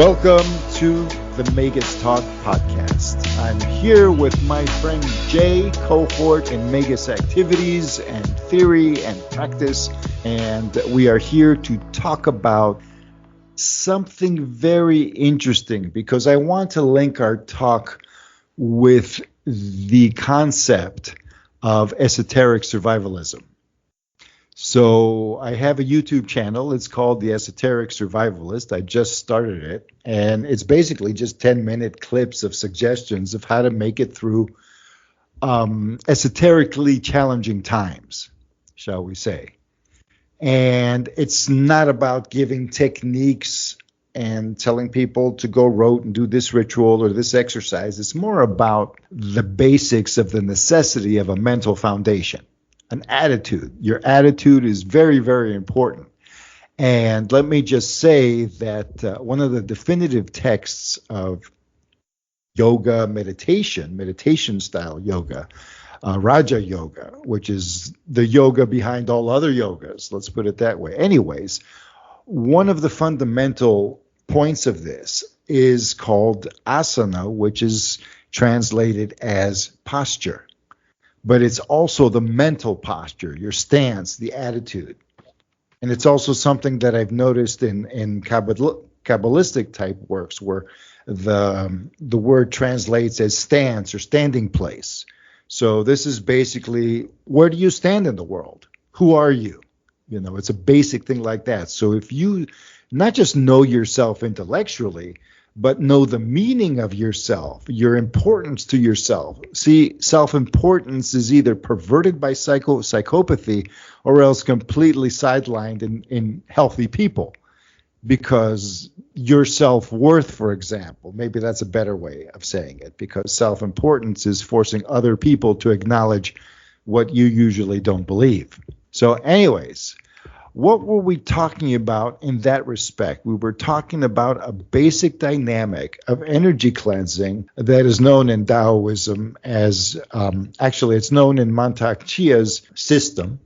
Welcome to the Magus Talk podcast. I'm here with my friend Jay, cohort in Magus activities and theory and practice, and we are here to talk about something very interesting because I want to link our talk with the concept of esoteric survivalism. So I have a YouTube channel. It's called The Esoteric Survivalist. I just started it, and it's basically just 10-minute clips of suggestions of how to make it through esoterically challenging times, shall we say. And it's not about giving techniques and telling people to go rote and do this ritual or this exercise. It's more about the basics of the necessity of a mental foundation. An attitude. Your attitude is very, very important. And let me just say that one of the definitive texts of yoga meditation style yoga, Raja Yoga, which is the yoga behind all other yogas, let's put it that way. Anyways, one of the fundamental points of this is called asana, which is translated as posture. But it's also the mental posture, your stance, the attitude. And it's also something that I've noticed in Kabbalistic type works where the word translates as stance or standing place. So this is basically, where do you stand in the world? Who are you? You know, it's a basic thing like that. So if you not just know yourself intellectually, but know the meaning of yourself, your importance to yourself. See, self-importance is either perverted by psychopathy or else completely sidelined in healthy people. Because your self-worth, for example, maybe that's a better way of saying it, because self-importance is forcing other people to acknowledge what you usually don't believe. So anyways, what were we talking about in that respect? We were talking about a basic dynamic of energy cleansing that is known in Taoism as, actually it's known in Mantak Chia's system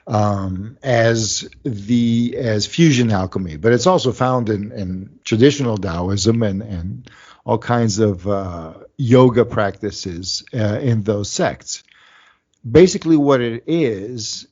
as fusion alchemy, but it's also found in traditional Taoism and all kinds of yoga practices in those sects. Basically what it is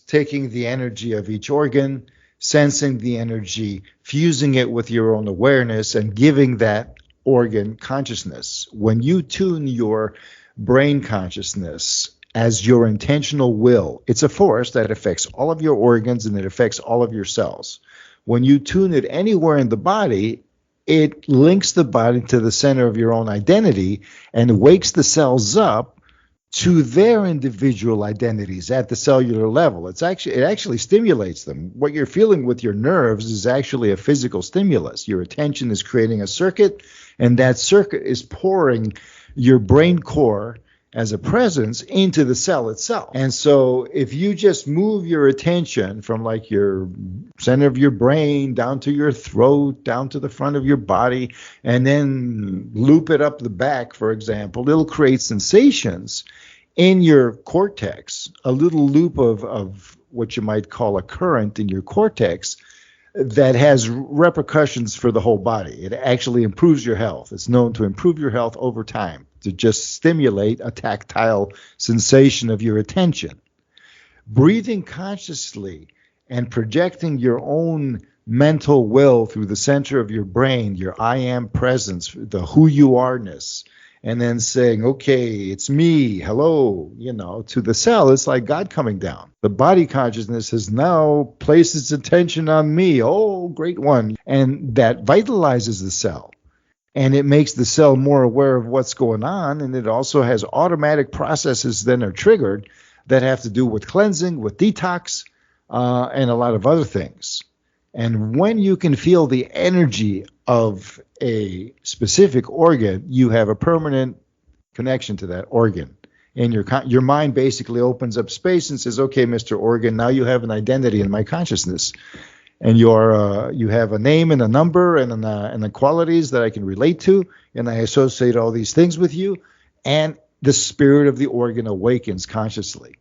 taking the energy of each organ, sensing the energy, fusing it with your own awareness, and giving that organ consciousness. When you tune your brain consciousness as your intentional will, it's a force that affects all of your organs and it affects all of your cells. When you tune it anywhere in the body, it links the body to the center of your own identity and wakes the cells up to their individual identities at the cellular level. It actually stimulates them. What you're feeling with your nerves is actually a physical stimulus. Your attention is creating a circuit, and that circuit is pouring your brain core as a presence into the cell itself. And so if you just move your attention from like your center of your brain down to your throat, down to the front of your body, and then loop it up the back, for example, it'll create sensations in your cortex, a little loop of what you might call a current in your cortex that has repercussions for the whole body. It actually improves your health. It's known to improve your health over time, to just stimulate a tactile sensation of your attention. Breathing consciously and projecting your own mental will through the center of your brain, your I am presence, the who you are-ness, and then saying, okay, it's me, hello, to the cell, it's like God coming down. The body consciousness has now placed its attention on me, oh, great one. And that vitalizes the cell. And it makes the cell more aware of what's going on, and it also has automatic processes then are triggered that have to do with cleansing, with detox, and a lot of other things. And when you can feel the energy of a specific organ, you have a permanent connection to that organ. And your mind basically opens up space and says, okay, Mr. Organ, now you have an identity in my consciousness. And you have a name and a number and the qualities that I can relate to, and I associate all these things with you, and the spirit of the organ awakens consciously.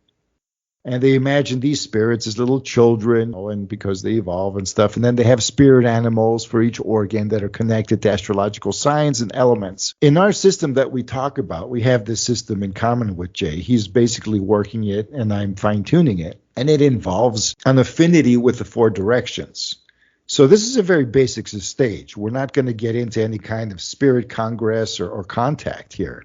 And they imagine these spirits as little children, and because they evolve and stuff. And then they have spirit animals for each organ that are connected to astrological signs and elements. In our system that we talk about, we have this system in common with Jay. He's basically working it, and I'm fine-tuning it. And it involves an affinity with the 4 directions. So this is a very basic stage. We're not going to get into any kind of spirit congress or contact here.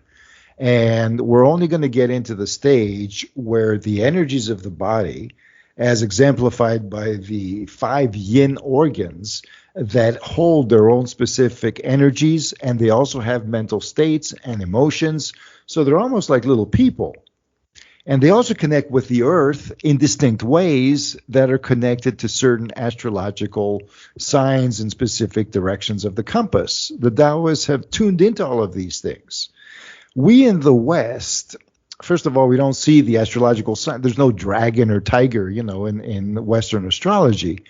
And we're only going to get into the stage where the energies of the body, as exemplified by the 5 yin organs that hold their own specific energies, and they also have mental states and emotions. So they're almost like little people. And they also connect with the earth in distinct ways that are connected to certain astrological signs and specific directions of the compass. The Taoists have tuned into all of these things. We in the West, first of all, we don't see the astrological sign. There's no dragon or tiger, in Western astrology.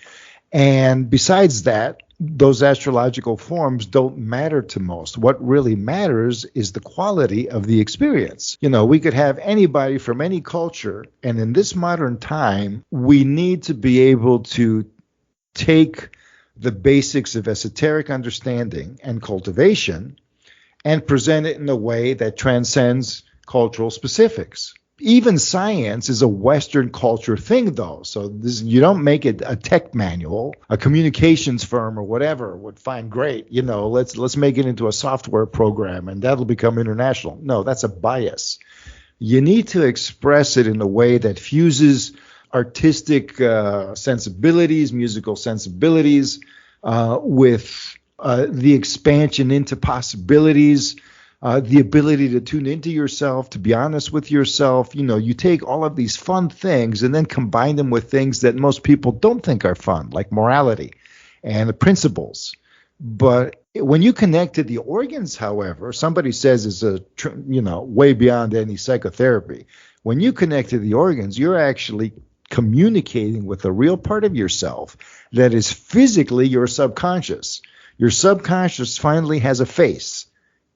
And besides that, those astrological forms don't matter to most. What really matters is the quality of the experience. We could have anybody from any culture, and in this modern time, we need to be able to take the basics of esoteric understanding and cultivation and present it in a way that transcends cultural specifics. Even science is a Western culture thing, though. So you don't make it a tech manual. A communications firm or whatever would find great. Let's make it into a software program, and that'll become international. No, that's a bias. You need to express it in a way that fuses artistic sensibilities, musical sensibilities, with the expansion into possibilities, the ability to tune into yourself, to be honest with yourself. You take all of these fun things and then combine them with things that most people don't think are fun, like morality and the principles. But when you connect to the organs, however, somebody says it's way beyond any psychotherapy. When you connect to the organs, you're actually communicating with a real part of yourself that is physically your subconscious. Your subconscious finally has a face,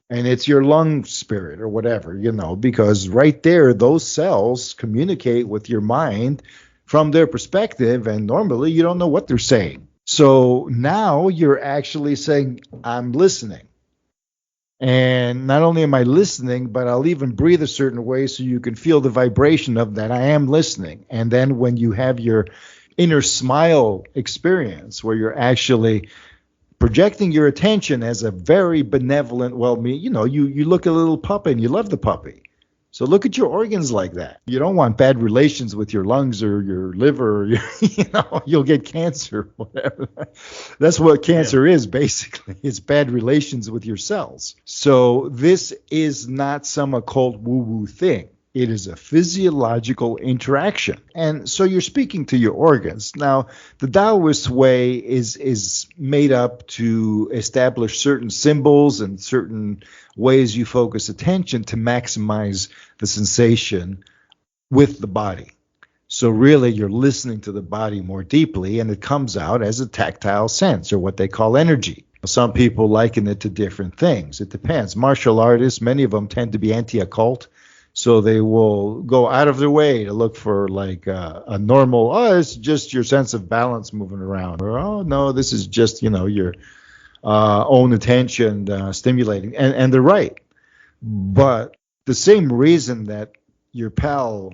and it's your lung spirit or whatever, because right there, those cells communicate with your mind from their perspective, and normally you don't know what they're saying. So now you're actually saying, I'm listening. And not only am I listening, but I'll even breathe a certain way so you can feel the vibration of that I am listening. And then when you have your inner smile experience where you're actually projecting your attention as a very benevolent, you look at a little puppy and you love the puppy. So look at your organs like that. You don't want bad relations with your lungs or your liver. You'll get cancer, whatever. That's what cancer is, basically. It's bad relations with your cells. So this is not some occult woo-woo thing. It is a physiological interaction. And so you're speaking to your organs. Now, the Taoist way is made up to establish certain symbols and certain ways you focus attention to maximize the sensation with the body. So really, you're listening to the body more deeply, and it comes out as a tactile sense, or what they call energy. Some people liken it to different things. It depends. Martial artists, many of them tend to be anti-occult. So they will go out of their way to look for like a normal, it's just your sense of balance moving around. Or, oh, no, this is just, your own attention stimulating. And they're right. But the same reason that your pal,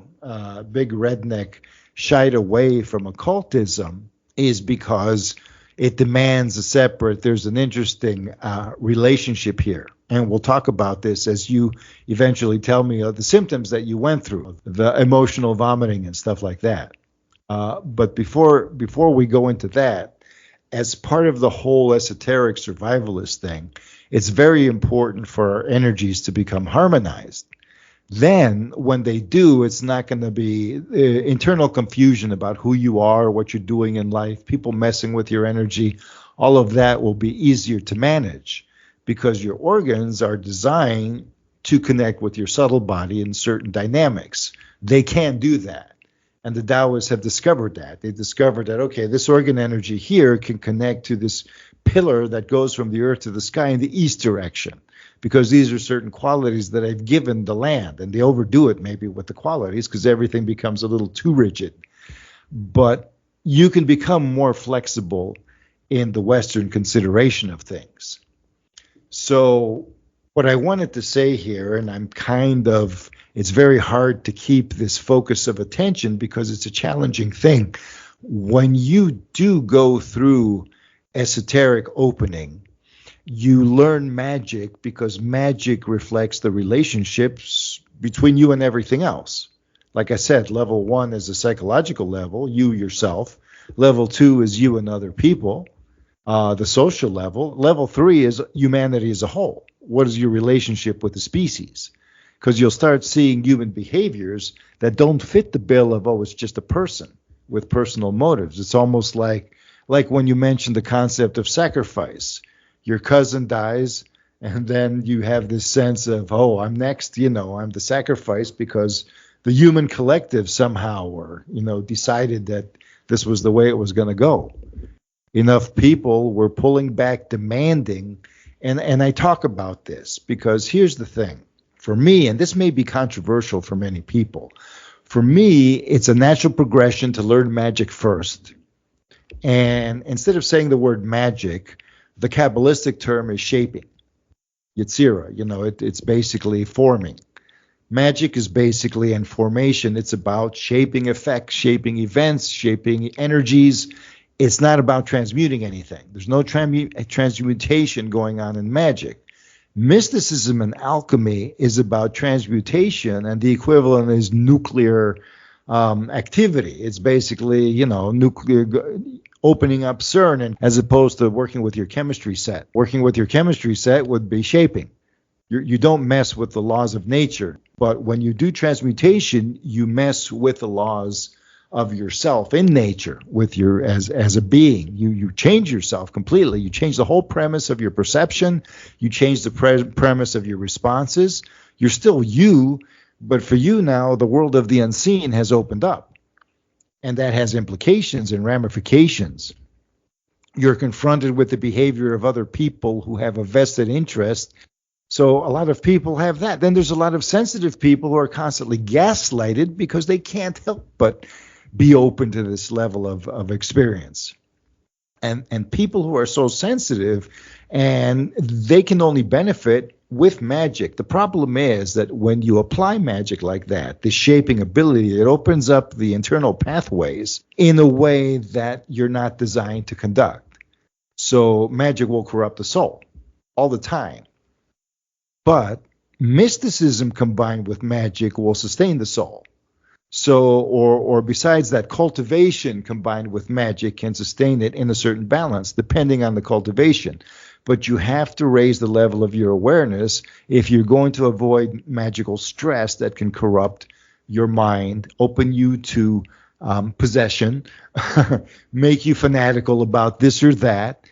Big Redneck, shied away from occultism is because it demands there's an interesting relationship here. And we'll talk about this as you eventually tell me the symptoms that you went through, the emotional vomiting and stuff like that. But before we go into that, as part of the whole esoteric survivalist thing, it's very important for our energies to become harmonized. Then when they do, it's not going to be internal confusion about who you are, what you're doing in life, people messing with your energy. All of that will be easier to manage because your organs are designed to connect with your subtle body in certain dynamics. They can do that. And the Taoists have discovered that. They discovered that, okay, this organ energy here can connect to this pillar that goes from the earth to the sky in the east direction, because these are certain qualities that I've given the land, and they overdo it maybe with the qualities because everything becomes a little too rigid. But you can become more flexible in the Western consideration of things. So what I wanted to say here, and it's very hard to keep this focus of attention because it's a challenging thing. When you do go through esoteric opening, you learn magic because magic reflects the relationships between you and everything else. Like I said, level 1 is a psychological level, you yourself. Level 2 is you and other people, the social level. Level 3 is humanity as a whole. What is your relationship with the species? Because you'll start seeing human behaviors that don't fit the bill of, it's just a person with personal motives. It's almost like when you mentioned the concept of sacrifice. Your cousin dies, and then you have this sense of, I'm next, I'm the sacrifice because the human collective somehow decided that this was the way it was going to go. Enough people were pulling back, demanding, and I talk about this because here's the thing. For me, and this may be controversial for many people, for me, it's a natural progression to learn magic first. And instead of saying the word magic, the Kabbalistic term is shaping. Yetzirah, it's basically forming. Magic is basically in formation. It's about shaping effects, shaping events, shaping energies. It's not about transmuting anything. There's no transmutation going on in magic. Mysticism and alchemy is about transmutation, and the equivalent is nuclear activity. It's basically, nuclear opening up CERN, and as opposed to working with your chemistry set. Working with your chemistry set would be shaping. You don't mess with the laws of nature, but when you do transmutation, you mess with the laws of yourself in nature, with your as a being. You change yourself completely. You change the whole premise of your perception. You change the premise of your responses. You're still you, but for you now, the world of the unseen has opened up, and that has implications and ramifications. You're confronted with the behavior of other people who have a vested interest. So a lot of people have that. Then there's a lot of sensitive people who are constantly gaslighted because they can't help but be open to this level of experience. And people who are so sensitive, and they can only benefit with magic. The problem is that when you apply magic like that, the shaping ability, it opens up the internal pathways in a way that you're not designed to conduct. So magic will corrupt the soul all the time. But mysticism combined with magic will sustain the soul. So, or besides that, cultivation combined with magic can sustain it in a certain balance, depending on the cultivation. But you have to raise the level of your awareness if you're going to avoid magical stress that can corrupt your mind, open you to possession, make you fanatical about this or that,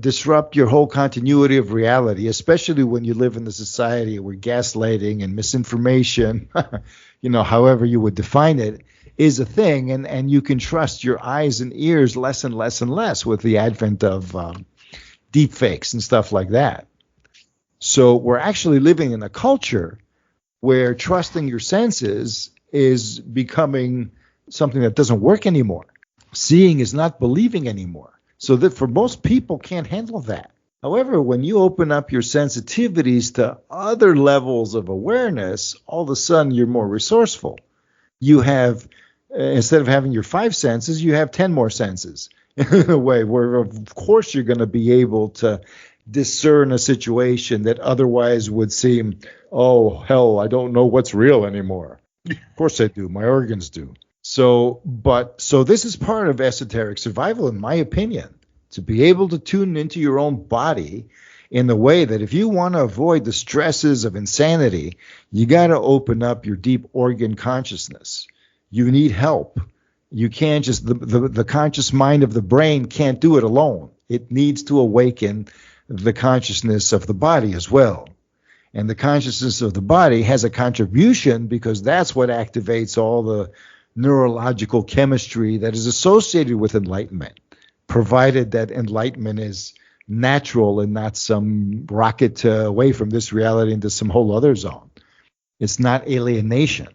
disrupt your whole continuity of reality, especially when you live in a society where gaslighting and misinformation, however you would define it, is a thing, and you can trust your eyes and ears less and less and less with the advent of deep fakes and stuff like that. So we're actually living in a culture where trusting your senses is becoming something that doesn't work anymore. Seeing is not believing anymore. So that for most people can't handle that. However, when you open up your sensitivities to other levels of awareness, all of a sudden you're more resourceful. You have, instead of having your 5 senses, you have 10 more senses in a way where, of course, you're going to be able to discern a situation that otherwise would seem, oh, hell, I don't know what's real anymore. Of course I do. My organs do. So this is part of esoteric survival, in my opinion, to be able to tune into your own body in the way that if you want to avoid the stresses of insanity, you got to open up your deep organ consciousness. You need help. You can't just, the conscious mind of the brain can't do it alone. It needs to awaken the consciousness of the body as well. And the consciousness of the body has a contribution because that's what activates all the neurological chemistry that is associated with enlightenment, provided that enlightenment is natural and not some rocket away from this reality into some whole other zone. It's not alienation.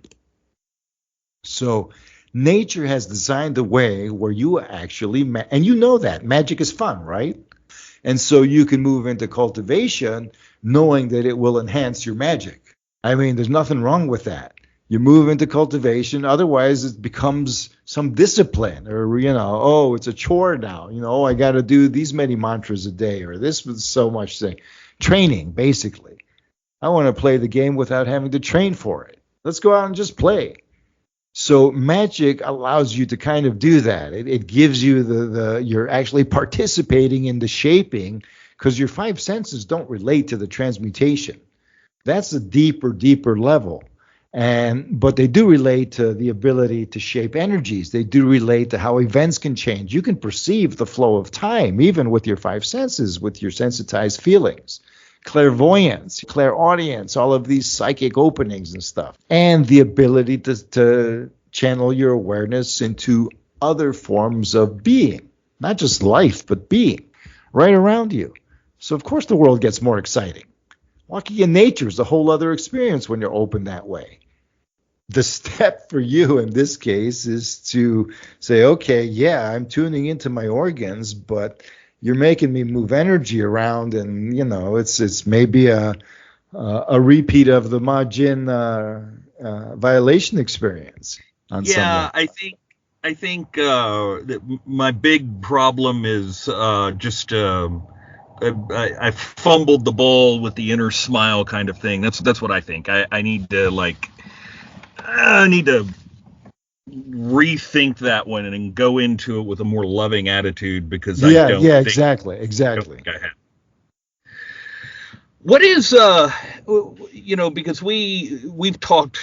So nature has designed a way where you actually, and you know that magic is fun, right? And so you can move into cultivation knowing that it will enhance your magic. I mean, there's nothing wrong with that. You move into cultivation, otherwise it becomes some discipline, or, oh, it's a chore now. Oh, I got to do these many mantras a day, or this was so much thing. Training, basically. I want to play the game without having to train for it. Let's go out and just play. So magic allows you to kind of do that. It gives you you're actually participating in the shaping, because your five senses don't relate to the transmutation. That's a deeper level. But they do relate to the ability to shape energies. They do relate to how events can change. You can perceive the flow of time, even with your five senses, with your sensitized feelings. Clairvoyance, clairaudience, all of these psychic openings and stuff. And the ability to channel your awareness into other forms of being. Not just life, but being right around you. So of course the world gets more exciting. Walking in nature is a whole other experience when you're open that way. The step for you in this case is to say, okay, yeah, I'm tuning into my organs, but you're making me move energy around, and it's maybe a repeat of the Majin violation experience. I think that my big problem is just I fumbled the ball with the inner smile kind of thing. That's what I think. I need to rethink that one and go into it with a more loving attitude, because I don't think, exactly. What is because we've talked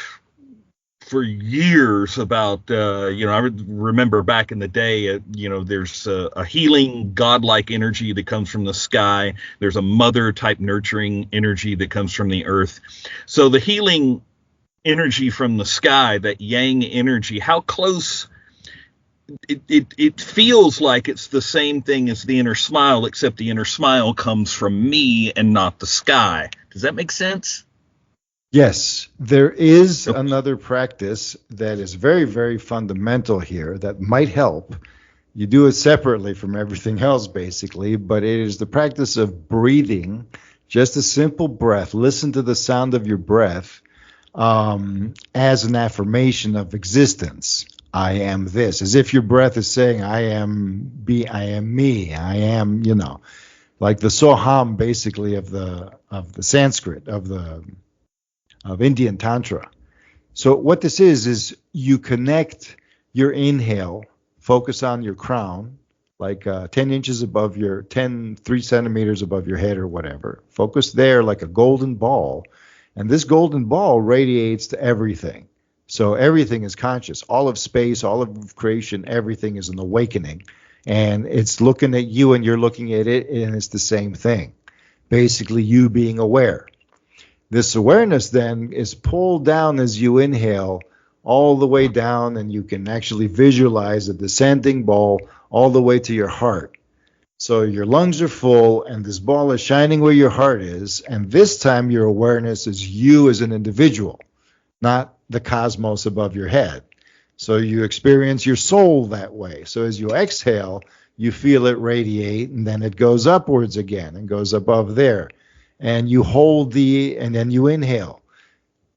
for years about I remember back in the day, there's a healing godlike energy that comes from the sky. There's a mother type nurturing energy that comes from the earth. So the healing energy from the sky, that yang energy, how close it feels like it's the same thing as the inner smile, except the inner smile comes from me and not the sky. Does that make sense? Yes, there is another practice that is very, very fundamental here that might help. You do it separately from everything else, basically, but it is the practice of breathing, just a simple breath. Listen to the sound of your breath as an affirmation of existence. I am this, as if your breath is saying, I am me, I am, like the Soham, basically, of the Sanskrit, of Indian Tantra. So what this is you connect your inhale, focus on your crown, like 10 inches above 3 centimeters above your head or whatever. Focus there like a golden ball. And this golden ball radiates to everything. So everything is conscious. All of space, all of creation, everything is an awakening. And it's looking at you and you're looking at it, and it's the same thing. Basically, you being aware. This awareness then is pulled down as you inhale all the way down, and you can actually visualize a descending ball all the way to your heart. So your lungs are full, and this ball is shining where your heart is, and this time your awareness is you as an individual, not the cosmos above your head. So you experience your soul that way. So as you exhale, you feel it radiate, and then it goes upwards again and goes above there. And you hold and then you inhale.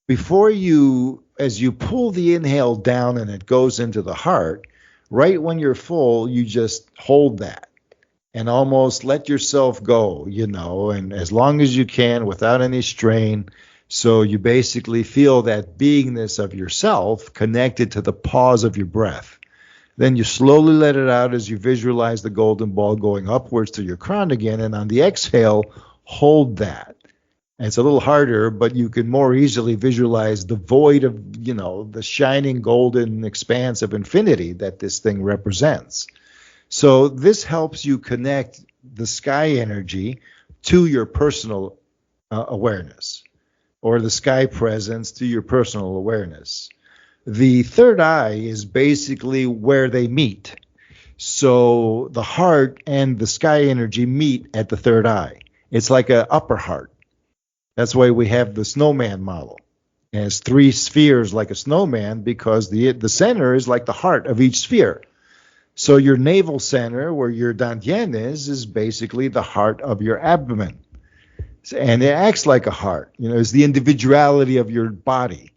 As you pull the inhale down and it goes into the heart, right when you're full, you just hold that and almost let yourself go, and as long as you can without any strain. So you basically feel that beingness of yourself connected to the pause of your breath. Then you slowly let it out as you visualize the golden ball going upwards to your crown again. And on the exhale, hold that. And it's a little harder, but you can more easily visualize the void of, the shining golden expanse of infinity that this thing represents. So this helps you connect the sky energy to your personal awareness, or the sky presence to your personal awareness. The third eye is basically where they meet. So the heart and the sky energy meet at the third eye. It's like an upper heart. That's why we have the snowman model. It has three spheres like a snowman because the center is like the heart of each sphere. So your navel center, where your dantian is basically the heart of your abdomen. And it acts like a heart. It's the individuality of your body.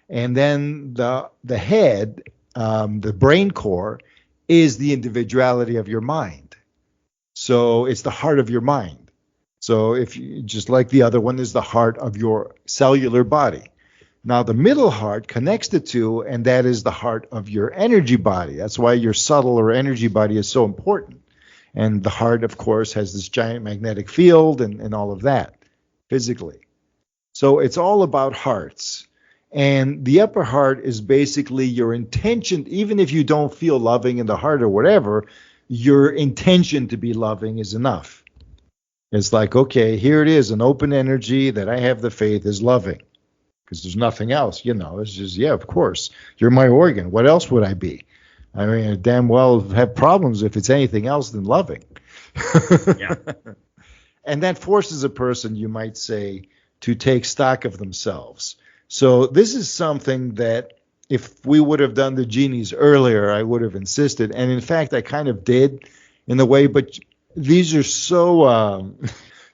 And then the head, the brain core, is the individuality of your mind. So it's the heart of your mind. So if you, just like the other one is the heart of your cellular body. Now the middle heart connects the two, and that is the heart of your energy body. That's why your subtle or energy body is so important. And the heart, of course, has this giant magnetic field and all of that physically. So it's all about hearts. And the upper heart is basically your intention. Even if you don't feel loving in the heart or whatever, your intention to be loving is enough. It's like, okay, here it is, an open energy that I have the faith is loving. Because there's nothing else, it's just, yeah, of course. You're my organ. What else would I be? I mean, I damn well have problems if it's anything else than loving. Yeah. And that forces a person, you might say, to take stock of themselves. So this is something that if we would have done the genies earlier, I would have insisted. And in fact, I kind of did in a way, but these are so,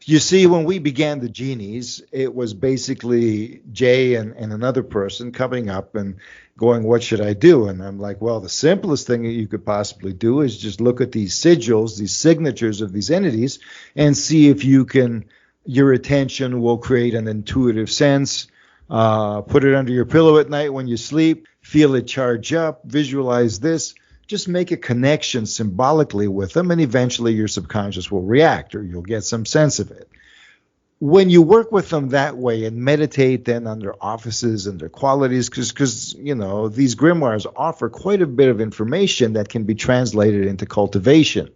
you see, when we began the genies, it was basically Jay and another person coming up and going, what should I do? And I'm like, well, the simplest thing that you could possibly do is just look at these sigils, these signatures of these entities, and see if your attention will create an intuitive sense. Put it under your pillow at night when you sleep, feel it charge up, visualize this. Just make a connection symbolically with them, and eventually your subconscious will react, or you'll get some sense of it. When you work with them that way and meditate then on their offices and their qualities, because these grimoires offer quite a bit of information that can be translated into cultivation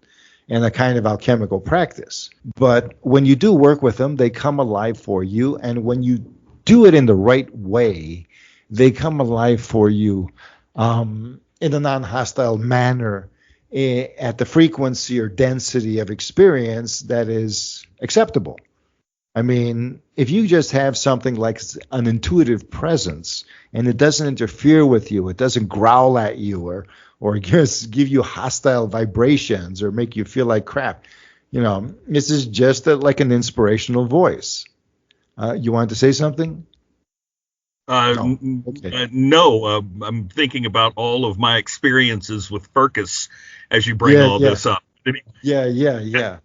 and a kind of alchemical practice. But when you do work with them, they come alive for you, and when you do it in the right way, they come alive for you in a non-hostile manner at the frequency or density of experience that is acceptable. I mean, if you just have something like an intuitive presence and it doesn't interfere with you, it doesn't growl at you or just give you hostile vibrations or make you feel like crap, this is just like an inspirational voice. You wanted to say something? No. Okay. No, I'm thinking about all of my experiences with Furcus as you bring this up. Yeah.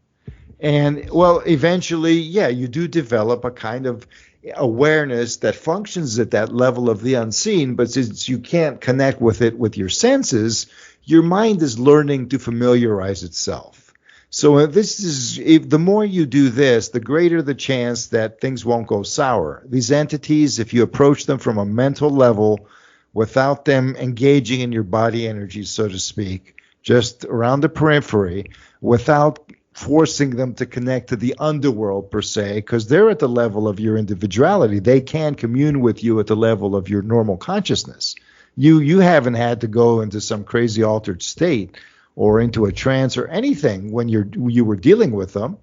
And, well, eventually, you do develop a kind of awareness that functions at that level of the unseen, but since you can't connect with it with your senses, your mind is learning to familiarize itself. So the more you do this, the greater the chance that things won't go sour. These entities, if you approach them from a mental level without them engaging in your body energy, so to speak, just around the periphery, without forcing them to connect to the underworld per se, because they're at the level of your individuality. They can commune with you at the level of your normal consciousness. You haven't had to go into some crazy altered state or into a trance or anything when you were dealing with them.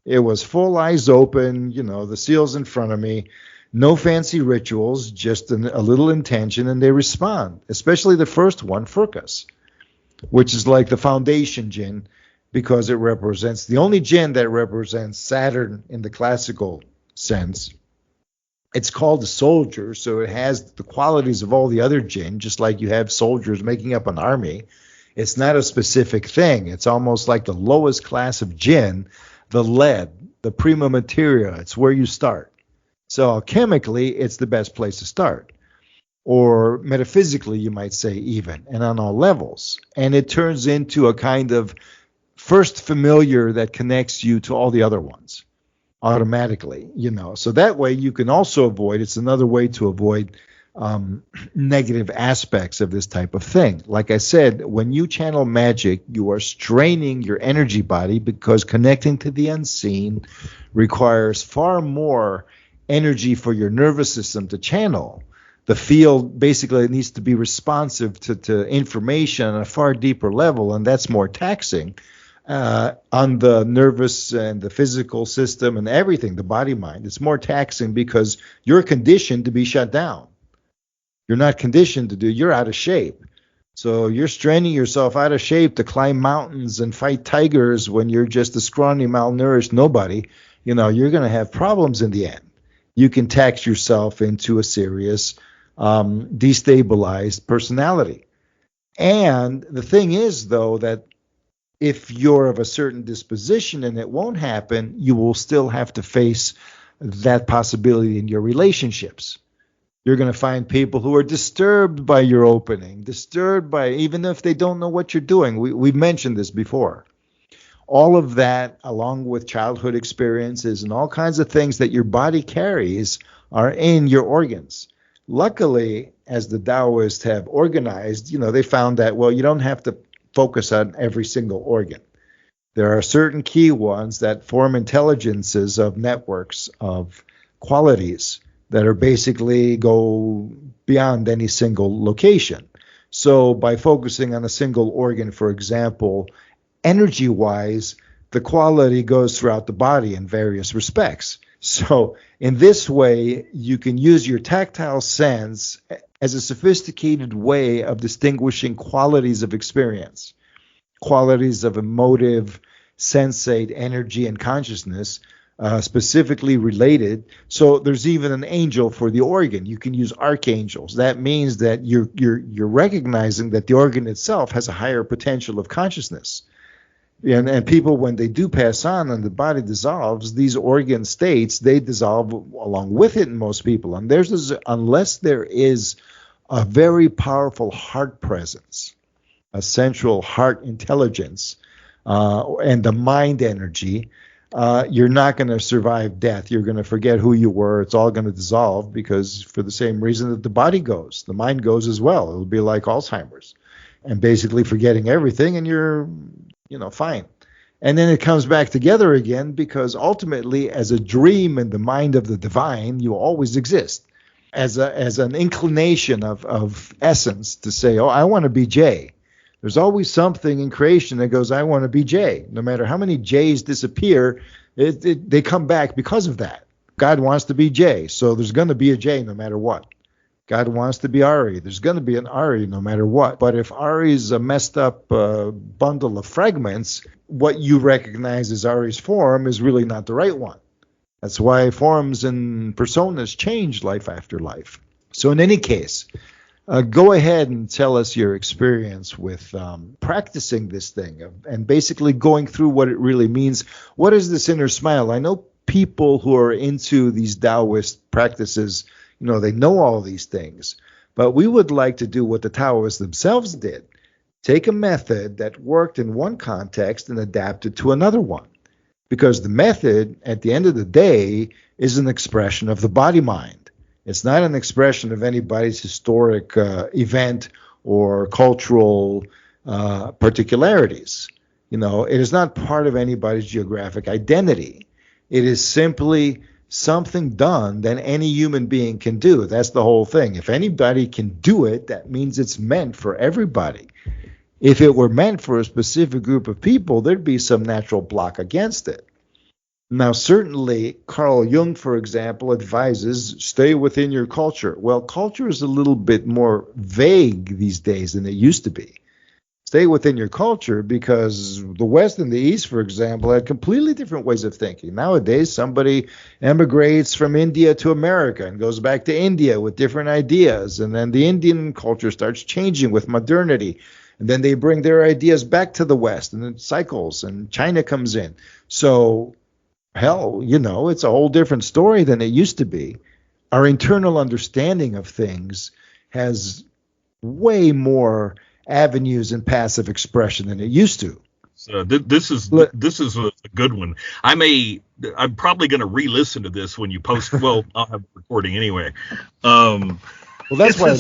It was full eyes open, the seal's in front of me, no fancy rituals, just a little intention, and they respond, especially the first one, Furcus, which is like the foundation jinn, because it represents the only jinn that represents Saturn in the classical sense. It's called a soldier, so it has the qualities of all the other jinn, just like you have soldiers making up an army. It's not a specific thing. It's almost like the lowest class of jinn, the lead, the prima materia. It's where you start. So alchemically, it's the best place to start. Or metaphysically, you might say even, and on all levels. And it turns into a kind of first familiar that connects you to all the other ones automatically, So that way you can also avoid, it's another way to avoid negative aspects of this type of thing. Like I said, when you channel magic, you are straining your energy body because connecting to the unseen requires far more energy for your nervous system to channel The field basically needs to be responsive to information on a far deeper level, and that's more taxing on the nervous and the physical system and everything, the body mind. It's more taxing because you're conditioned to be shut down. You're not conditioned to you're out of shape. So you're straining yourself out of shape to climb mountains and fight tigers when you're just a scrawny, malnourished nobody. You're going to have problems in the end. You can tax yourself into a serious destabilized personality. And the thing is, though, that if you're of a certain disposition and it won't happen, you will still have to face that possibility in your relationships. You're going to find people who are disturbed by your opening, disturbed by, even if they don't know what you're doing. We've mentioned this before. All of that, along with childhood experiences and all kinds of things that your body carries, are in your organs. Luckily, as the Taoists have organized, they found that, you don't have to focus on every single organ. There are certain key ones that form intelligences of networks of qualities that are basically go beyond any single location. So by focusing on a single organ, for example, energy-wise, the quality goes throughout the body in various respects. So in this way, you can use your tactile sense as a sophisticated way of distinguishing qualities of experience, qualities of emotive, sensate, energy, and consciousness, specifically related. So there's even an angel for the organ. You can use archangels. That means that you're recognizing that the organ itself has a higher potential of consciousness. And people, when they do pass on and the body dissolves, these organ states, they dissolve along with it in most people. And unless there is a very powerful heart presence, a central heart intelligence, and the mind energy, you're not going to survive death. You're going to forget who you were. It's all going to dissolve because for the same reason that the body goes, the mind goes as well. It'll be like Alzheimer's and basically forgetting everything, and you're fine. And then it comes back together again because ultimately, as a dream in the mind of the divine, you always exist as an inclination of essence to say, I want to be J. There's always something in creation that goes, I want to be J. No matter how many J's disappear, they come back because of that. God wants to be J, so there's going to be a J no matter what. God wants to be Ari. There's going to be an Ari no matter what. But if Ari is a messed up bundle of fragments, what you recognize as Ari's form is really not the right one. That's why forms and personas change life after life. So in any case, go ahead and tell us your experience with practicing this thing and basically going through what it really means. What is this inner smile? I know people who are into these Taoist practices, they know all these things, but we would like to do what the Taoists themselves did. Take a method that worked in one context and adapt it to another one. Because the method, at the end of the day, is an expression of the body mind. It's not an expression of anybody's historic event or cultural particularities. It is not part of anybody's geographic identity. It is simply something done that any human being can do. That's the whole thing. If anybody can do it, that means it's meant for everybody. If it were meant for a specific group of people, there'd be some natural block against it. Now, certainly, Carl Jung, for example, advises stay within your culture. Well, culture is a little bit more vague these days than it used to be. Stay within your culture because the West and the East, for example, had completely different ways of thinking. Nowadays, somebody emigrates from India to America and goes back to India with different ideas. And then the Indian culture starts changing with modernity. And then they bring their ideas back to the West, and it cycles, and China comes in. So, hell, it's a whole different story than it used to be. Our internal understanding of things has way more avenues and passive expression than it used to. So this is a good one. I'm probably going to re-listen to this when you post. Well, I'll have a recording anyway. Well, that's why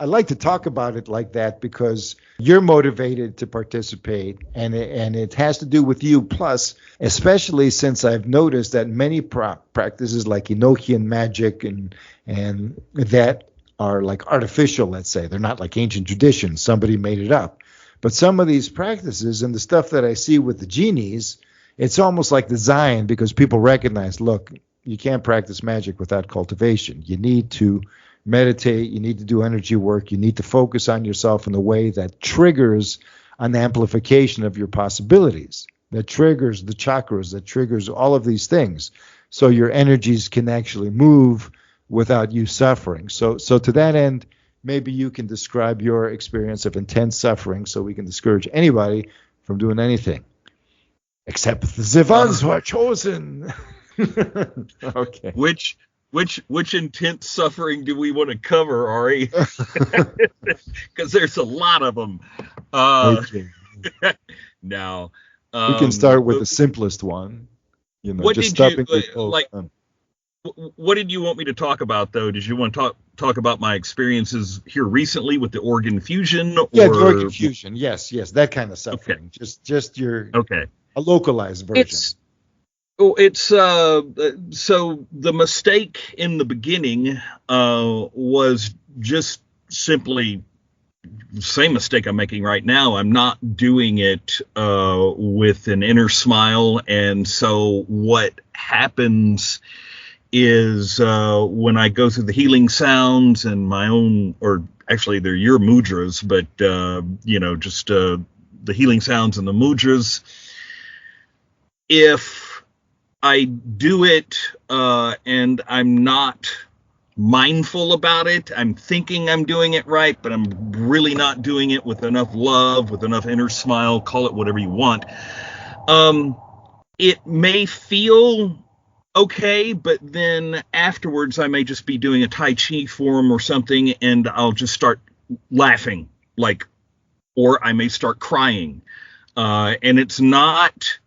I like to talk about it like that because you're motivated to participate, and it has to do with you. Plus, especially since I've noticed that many practices like Enochian magic and that are like artificial, let's say. They're not like ancient traditions. Somebody made it up. But some of these practices and the stuff that I see with the genies, it's almost like design because people recognize, look, you can't practice magic without cultivation. You need to meditate, you need to do energy work, you need to focus on yourself in a way that triggers an amplification of your possibilities, that triggers the chakras, that triggers all of these things, so your energies can actually move without you suffering. So to that end, maybe you can describe your experience of intense suffering so we can discourage anybody from doing anything, except the ones who are chosen. Okay. Which intense suffering do we want to cover, Ari? Because there's a lot of them. Okay. Now, we can start with the simplest one. What just did stopping you what did you want me to talk about, though? Did you want to talk about my experiences here recently with the organ fusion? Yeah, the organ fusion. Yes, that kind of suffering. Okay. Just your a localized version. It's so the mistake in the beginning was just simply the same mistake I'm making right now. I'm not doing it with an inner smile, and so what happens is when I go through the healing sounds and my own, or actually they're your mudras, but just the healing sounds and the mudras, if I do it and I'm not mindful about it, I'm thinking I'm doing it right, but I'm really not doing it with enough love, with enough inner smile, call it whatever you want. It may feel okay, but then afterwards I may just be doing a Tai Chi form or something, and I'll just start laughing, or I may start crying. And it's not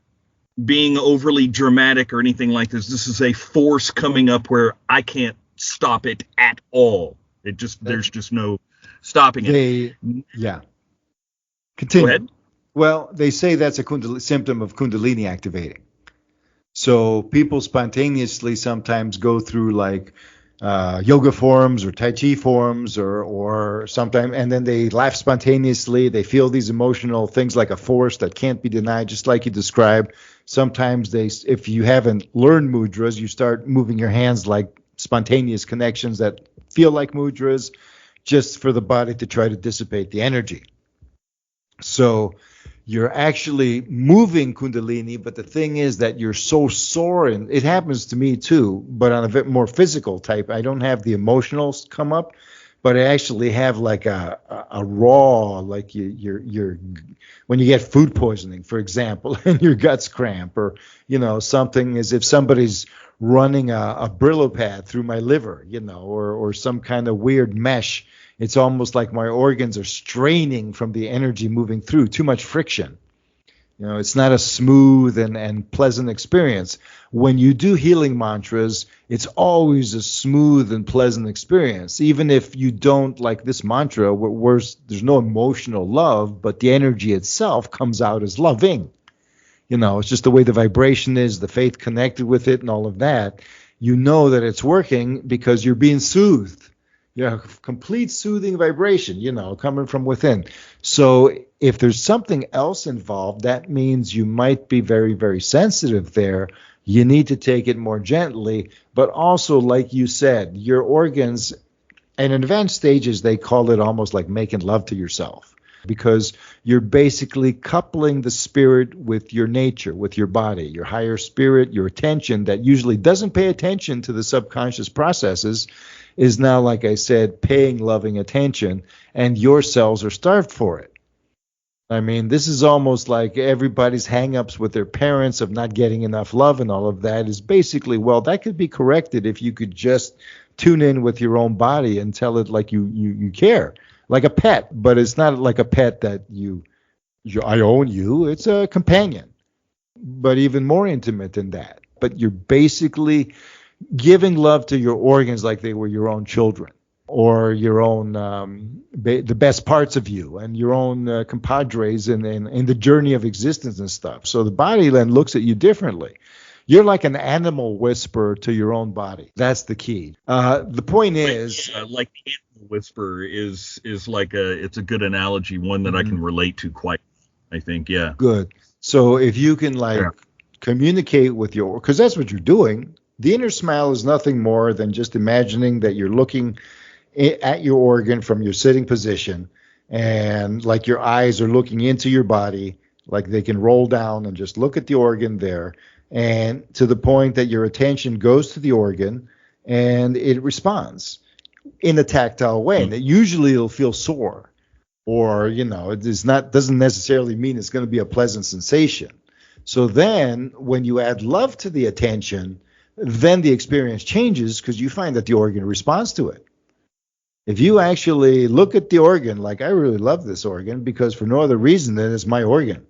being overly dramatic or anything like this. This is a force coming up where I can't stop it at all. There's just no stopping it. Yeah. Continue. Go ahead. Well, they say that's a symptom of Kundalini activating. So people spontaneously sometimes go through yoga forms or Tai Chi forms or sometimes, and then they laugh spontaneously. They feel these emotional things like a force that can't be denied, just like you described. Sometimes if you haven't learned mudras, you start moving your hands like spontaneous connections that feel like mudras, just for the body to try to dissipate the energy. So you're actually moving Kundalini, but the thing is that you're so sore, and it happens to me too, but on a bit more physical type. I don't have the emotionals come up, but I actually have like a raw, like you're when you get food poisoning, for example, and your guts cramp, or something as if somebody's running a Brillo pad through my liver, or some kind of weird mesh. It's almost like my organs are straining from the energy moving through, too much friction. It's not a smooth and pleasant experience. When you do healing mantras, it's always a smooth and pleasant experience. Even if you don't like this mantra, where there's no emotional love, but the energy itself comes out as loving. It's just the way the vibration is, the faith connected with it and all of that. You know that it's working because you're being soothed. Complete soothing vibration, coming from within. So if there's something else involved, that means you might be very, very sensitive there. You need to take it more gently. But also, like you said, your organs, and in advanced stages, they call it almost like making love to yourself, because you're basically coupling the spirit with your nature, with your body, your higher spirit, your attention that usually doesn't pay attention to the subconscious processes, is now, like I said, paying loving attention, and your cells are starved for it. I mean, this is almost like everybody's hang-ups with their parents of not getting enough love and all of that is basically, well, that could be corrected if you could just tune in with your own body and tell it like you care, like a pet. But it's not like a pet that I own you. It's a companion, but even more intimate than that. But you're basically giving love to your organs like they were your own children. or your own the best parts of you and your own compadres in the journey of existence and stuff. So the body then looks at you differently. You're like an animal whisperer to your own body. That's the key. The point is, like the animal whisperer is like it's a good analogy, one that I can relate to quite. I think, yeah. Good. So if you can communicate with because that's what you're doing. The inner smile is nothing more than just imagining that you're looking at your organ from your sitting position, and like your eyes are looking into your body, like they can roll down and just look at the organ there, and to the point that your attention goes to the organ and it responds in a tactile way. And usually it'll feel sore, or it doesn't necessarily mean it's going to be a pleasant sensation. So then when you add love to the attention, then the experience changes, because you find that the organ responds to it. If you actually look at the organ like, I really love this organ because for no other reason than it's my organ.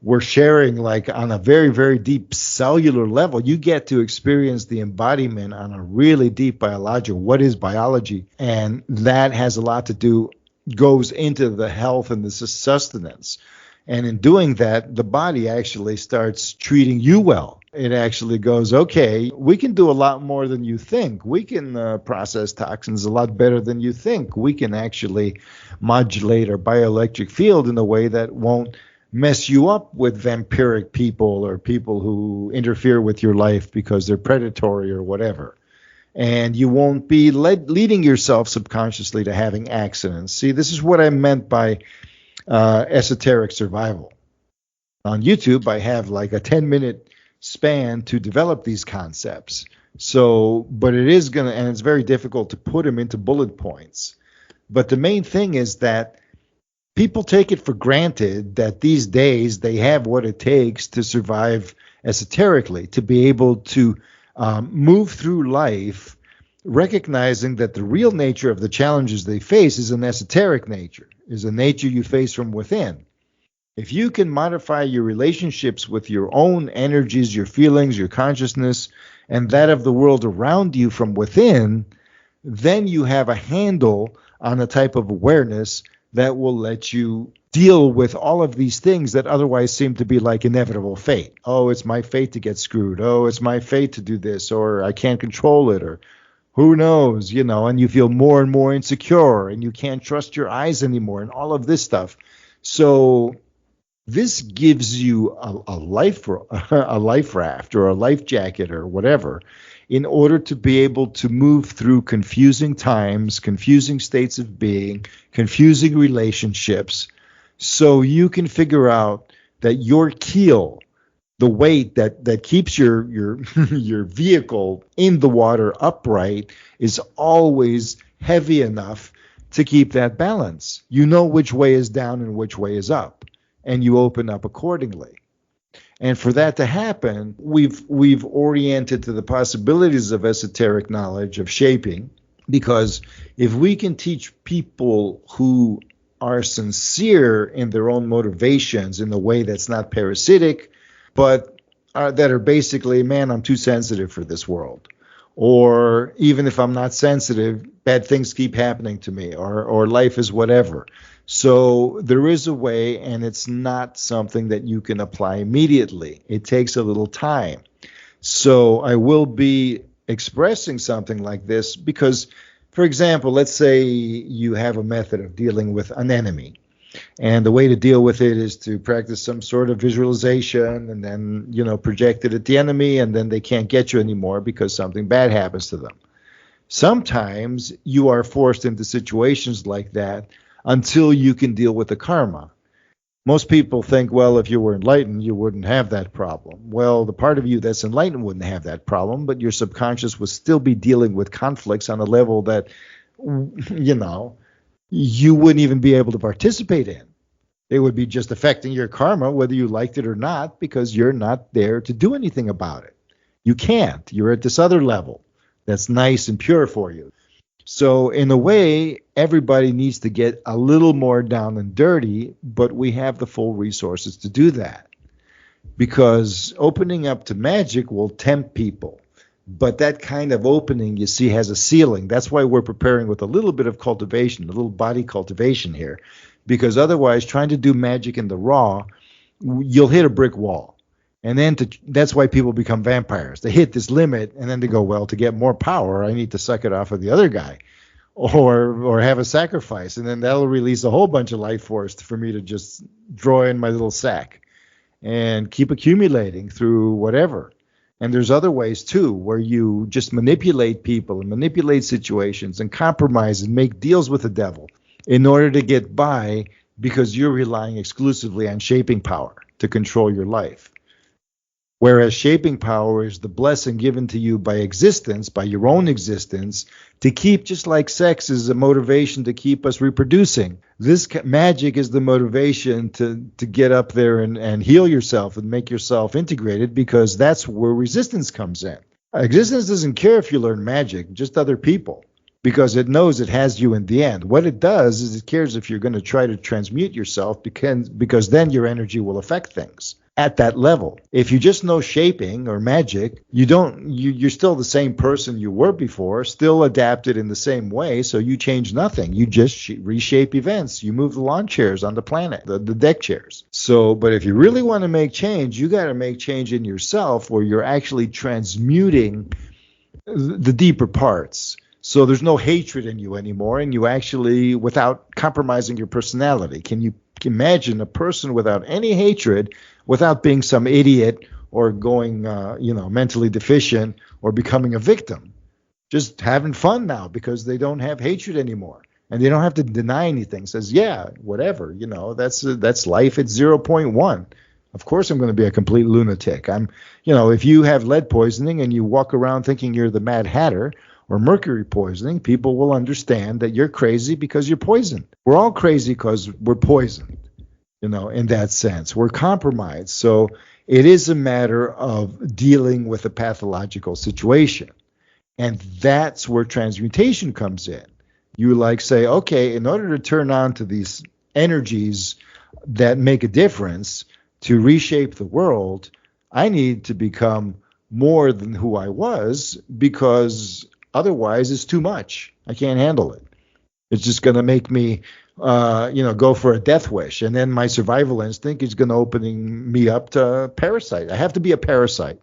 We're sharing like on a very, very deep cellular level. You get to experience the embodiment on a really deep biological. What is biology? And that has a lot to do, goes into the health and the sustenance. And in doing that, the body actually starts treating you well. It actually goes, okay, we can do a lot more than you think. We can process toxins a lot better than you think. We can actually modulate our bioelectric field in a way that won't mess you up with vampiric people or people who interfere with your life because they're predatory or whatever. And you won't be leading yourself subconsciously to having accidents. See, this is what I meant by esoteric survival. On YouTube, I have like a 10-minute span to develop these concepts. So, but it is going to, and it's very difficult to put them into bullet points. But the main thing is that people take it for granted that these days they have what it takes to survive esoterically, to be able to move through life, recognizing that the real nature of the challenges they face is an esoteric nature, is a nature you face from within. If you can modify your relationships with your own energies, your feelings, your consciousness, and that of the world around you from within, then you have a handle on a type of awareness that will let you deal with all of these things that otherwise seem to be like inevitable fate. Oh, it's my fate to get screwed. Oh, it's my fate to do this, or I can't control it, or who knows, and you feel more and more insecure and you can't trust your eyes anymore and all of this stuff. So this gives you a life raft or a life jacket or whatever, in order to be able to move through confusing times, confusing states of being, confusing relationships, so you can figure out that your keel, the weight that keeps your your vehicle in the water upright, is always heavy enough to keep that balance. You know which way is down and which way is up, and you open up accordingly. And for that to happen, we've oriented to the possibilities of esoteric knowledge, of shaping, because if we can teach people who are sincere in their own motivations in a way that's not parasitic, but that are basically, man, I'm too sensitive for this world. Or even if I'm not sensitive, bad things keep happening to me, or life is whatever. So there is a way, and it's not something that you can apply immediately. It takes a little time. So I will be expressing something like this because, for example, let's say you have a method of dealing with an enemy. And the way to deal with it is to practice some sort of visualization and then, project it at the enemy, and then they can't get you anymore because something bad happens to them. Sometimes you are forced into situations like that until you can deal with the karma. Most people think, well, if you were enlightened, you wouldn't have that problem. Well, the part of you that's enlightened wouldn't have that problem, but your subconscious would still be dealing with conflicts on a level that, you wouldn't even be able to participate in. It would be just affecting your karma, whether you liked it or not, because you're not there to do anything about it. You can't. You're at this other level that's nice and pure for you. So in a way, everybody needs to get a little more down and dirty, but we have the full resources to do that. Because opening up to magic will tempt people. But that kind of opening, you see, has a ceiling. That's why we're preparing with a little bit of cultivation, a little body cultivation here, because otherwise trying to do magic in the raw, you'll hit a brick wall. And then that's why people become vampires. They hit this limit and then they go, well, to get more power, I need to suck it off of the other guy or have a sacrifice. And then that'll release a whole bunch of life force for me to just draw in my little sack and keep accumulating through whatever. And there's other ways, too, where you just manipulate people and manipulate situations and compromise and make deals with the devil in order to get by because you're relying exclusively on shaping power to control your life. Whereas shaping power is the blessing given to you by existence, by your own existence, to keep, just like sex is a motivation to keep us reproducing. This magic is the motivation to get up there and heal yourself and make yourself integrated, because that's where resistance comes in. Existence doesn't care if you learn magic, just other people, because it knows it has you in the end. What it does is it cares if you're going to try to transmute yourself, because then your energy will affect things at that level. If you just know shaping or magic, you're still the same person you were before, still adapted in the same way, so you change nothing. You just reshape events. You move the lawn chairs on the planet, the deck chairs. But if you really want to make change, you got to make change in yourself where you're actually transmuting the deeper parts. So there's no hatred in you anymore, and you actually, without compromising your personality, can you imagine a person without any hatred, without being some idiot or going, mentally deficient or becoming a victim, just having fun now because they don't have hatred anymore and they don't have to deny anything. Says, yeah, whatever, that's life at 0.1. Of course, I'm going to be a complete lunatic. If you have lead poisoning and you walk around thinking you're the Mad Hatter, or mercury poisoning, people will understand that you're crazy because you're poisoned. We're all crazy because we're poisoned, in that sense. We're compromised. So it is a matter of dealing with a pathological situation. And that's where transmutation comes in. You say, okay, in order to turn on to these energies that make a difference, to reshape the world, I need to become more than who I was, because otherwise, it's too much. I can't handle it. It's just going to make me, go for a death wish. And then my survival instinct is going to open me up to parasite. I have to be a parasite.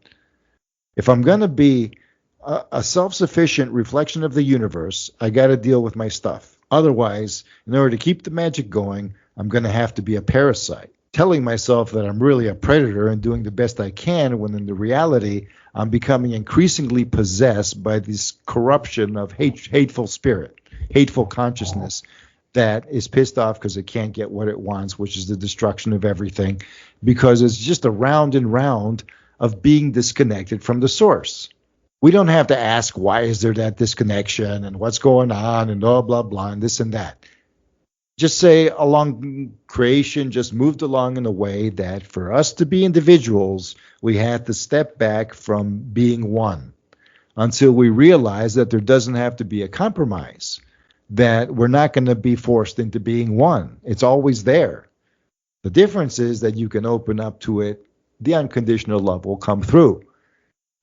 If I'm going to be a self-sufficient reflection of the universe, I got to deal with my stuff. Otherwise, in order to keep the magic going, I'm going to have to be a parasite, telling myself that I'm really a predator and doing the best I can, when in the reality, I'm becoming increasingly possessed by this corruption of hateful spirit, hateful consciousness that is pissed off because it can't get what it wants, which is the destruction of everything, because it's just a round and round of being disconnected from the source. We don't have to ask, why is there that disconnection and what's going on and blah, blah, blah, and this and that. Just say along creation just moved along in a way that for us to be individuals, we had to step back from being one until we realize that there doesn't have to be a compromise, that we're not going to be forced into being one. It's always there. The difference is that you can open up to it. The unconditional love will come through.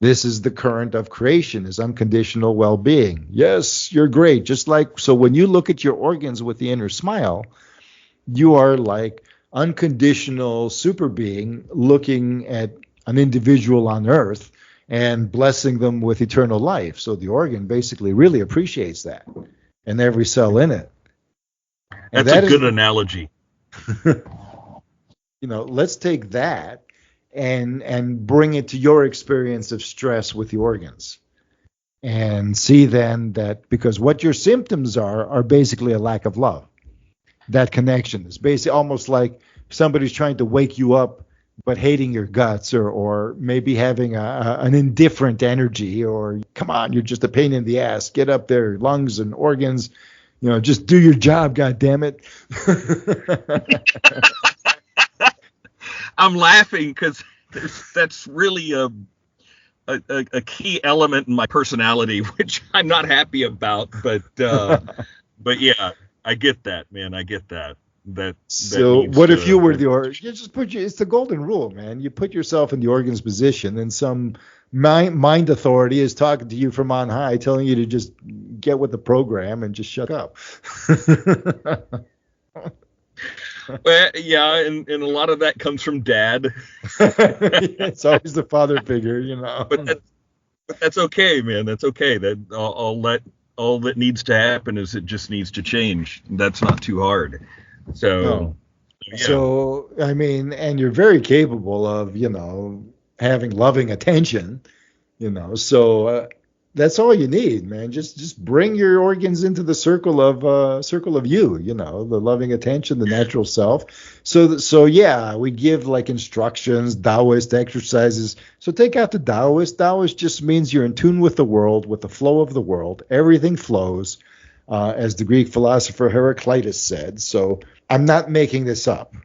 This is the current of creation, is unconditional well-being. Yes, you're great. So when you look at your organs with the inner smile, you are like unconditional super being looking at an individual on earth and blessing them with eternal life. So the organ basically really appreciates that and every cell in it. And that's a good analogy. Let's take that and bring it to your experience of stress with the organs, and see then that, because what your symptoms are basically a lack of love. That connection is basically almost like somebody's trying to wake you up but hating your guts, or maybe having an indifferent energy, or come on, you're just a pain in the ass, get up there, lungs and organs, just do your job, god damn it. I'm laughing because that's really a key element in my personality, which I'm not happy about. But yeah, I get that, man. I get that. So what if you were the organ? You just it's the golden rule, man. You put yourself in the organ's position, and some mind authority is talking to you from on high, telling you to just get with the program and just shut up. Well, yeah, and a lot of that comes from dad. It's always the father figure, you know. But that's okay, man. That's okay. That all that needs to happen is it just needs to change. That's not too hard. So, No. yeah. So, I mean, and you're very capable of, you know, having loving attention, you know. So that's all you need, man. Just bring your organs into the circle of you, you know, the loving attention, the natural self. So yeah, we give like instructions, Taoist exercises. So take out the Taoist. Taoist just means you're in tune with the world, with the flow of the world. Everything flows, as the Greek philosopher Heraclitus said. So I'm not making this up.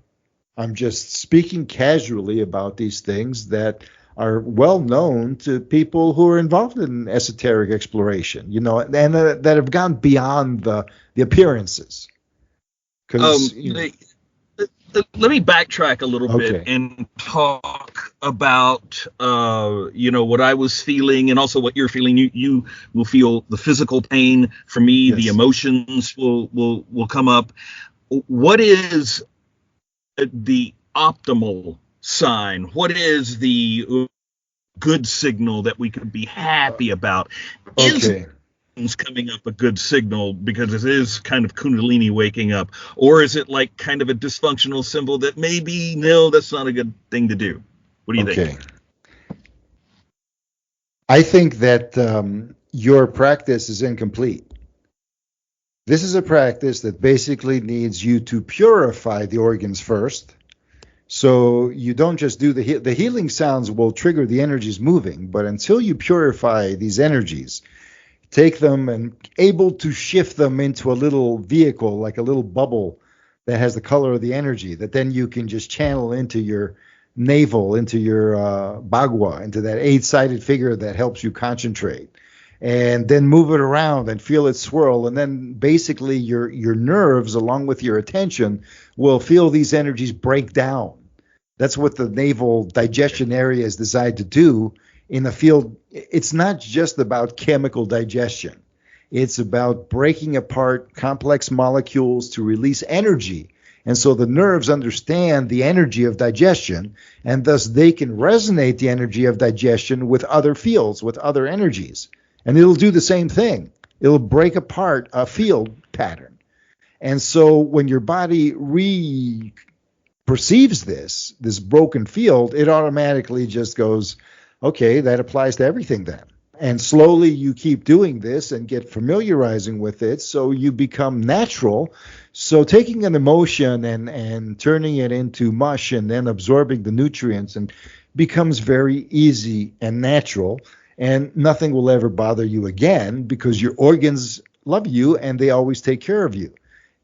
I'm just speaking casually about these things that are well known to people who are involved in esoteric exploration, you know, and that have gone beyond the appearances. Let me backtrack a little bit and talk about, what I was feeling and also what you're feeling. You will feel the physical pain. For me, yes. The emotions will come up. What is the optimal sign? What is the good signal that we could be happy about? Is coming up a good signal because it is kind of Kundalini waking up, or is it like kind of a dysfunctional symbol that maybe no, that's not a good thing to do? What do you think? I think that your practice is incomplete. This is a practice that basically needs you to purify the organs first. So you don't just do the healing sounds will trigger the energies moving, but until you purify these energies, take them and able to shift them into a little vehicle, like a little bubble that has the color of the energy, that then you can just channel into your navel, into your bagua, into that 8-sided figure that helps you concentrate. And then move it around and feel it swirl. And then basically your nerves, along with your attention, will feel these energies break down. That's what the navel digestion area is designed to do in the field. It's not just about chemical digestion. It's about breaking apart complex molecules to release energy. And so the nerves understand the energy of digestion, and thus they can resonate the energy of digestion with other fields, with other energies. And it'll do the same thing. It'll break apart a field pattern. And so when your body perceives this broken field, it automatically just goes, okay, that applies to everything then. And slowly you keep doing this and get familiarizing with it so you become natural. So taking an emotion and turning it into mush and then absorbing the nutrients and becomes very easy and natural. And nothing will ever bother you again because your organs love you and they always take care of you.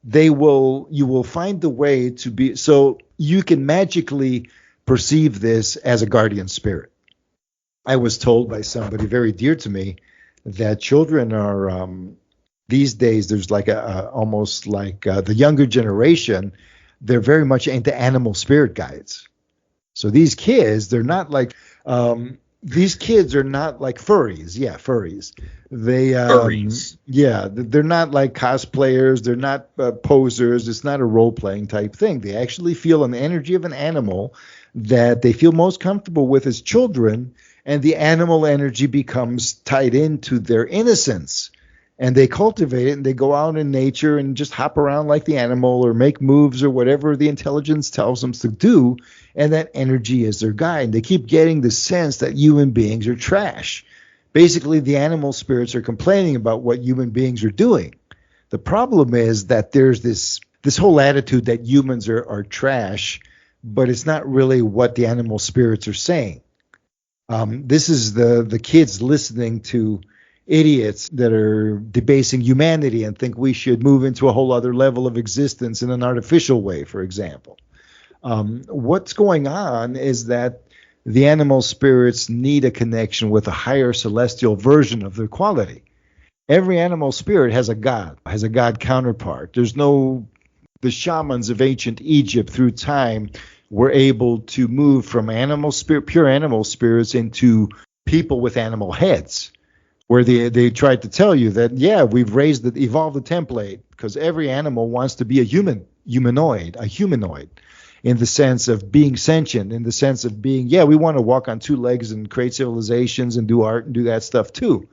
You will find the way to be, so you can magically perceive this as a guardian spirit. I was told by somebody very dear to me that children are, these days, there's like almost like the younger generation, they're very much into animal spirit guides. So these kids, they're not like, these kids are not like furries. Yeah, furries. Furries. Yeah, they're not like cosplayers. They're not posers. It's not a role-playing type thing. They actually feel an energy of an animal that they feel most comfortable with as children, and the animal energy becomes tied into their innocence. And they cultivate it, and they go out in nature and just hop around like the animal or make moves or whatever the intelligence tells them to do. And that energy is their guide. They keep getting the sense that human beings are trash. Basically, the animal spirits are complaining about what human beings are doing. The problem is that there's this whole attitude that humans are trash, but it's not really what the animal spirits are saying. This is the kids listening to idiots that are debasing humanity and think we should move into a whole other level of existence in an artificial way, for example. What's going on is that the animal spirits need a connection with a higher celestial version of their quality. Every animal spirit has a god counterpart. The shamans of ancient Egypt through time were able to move from pure animal spirits into people with animal heads, where they tried to tell you that, yeah, we've evolved the template because every animal wants to be a humanoid, in the sense of being sentient, in the sense of being, yeah, we want to walk on two legs and create civilizations and do art and do that stuff too.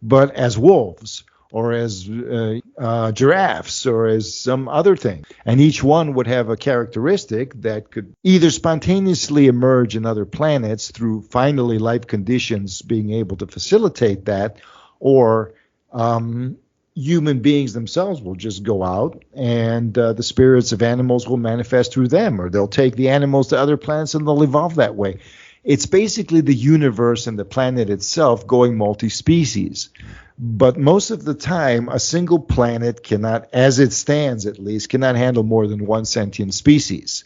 But as wolves, or as giraffes, or as some other thing. And each one would have a characteristic that could either spontaneously emerge in other planets through finally life conditions being able to facilitate that, or human beings themselves will just go out and the spirits of animals will manifest through them, or they'll take the animals to other planets and they'll evolve that way. It's basically the universe and the planet itself going multi-species. But most of the time, a single planet cannot, as it stands at least, cannot handle more than one sentient species.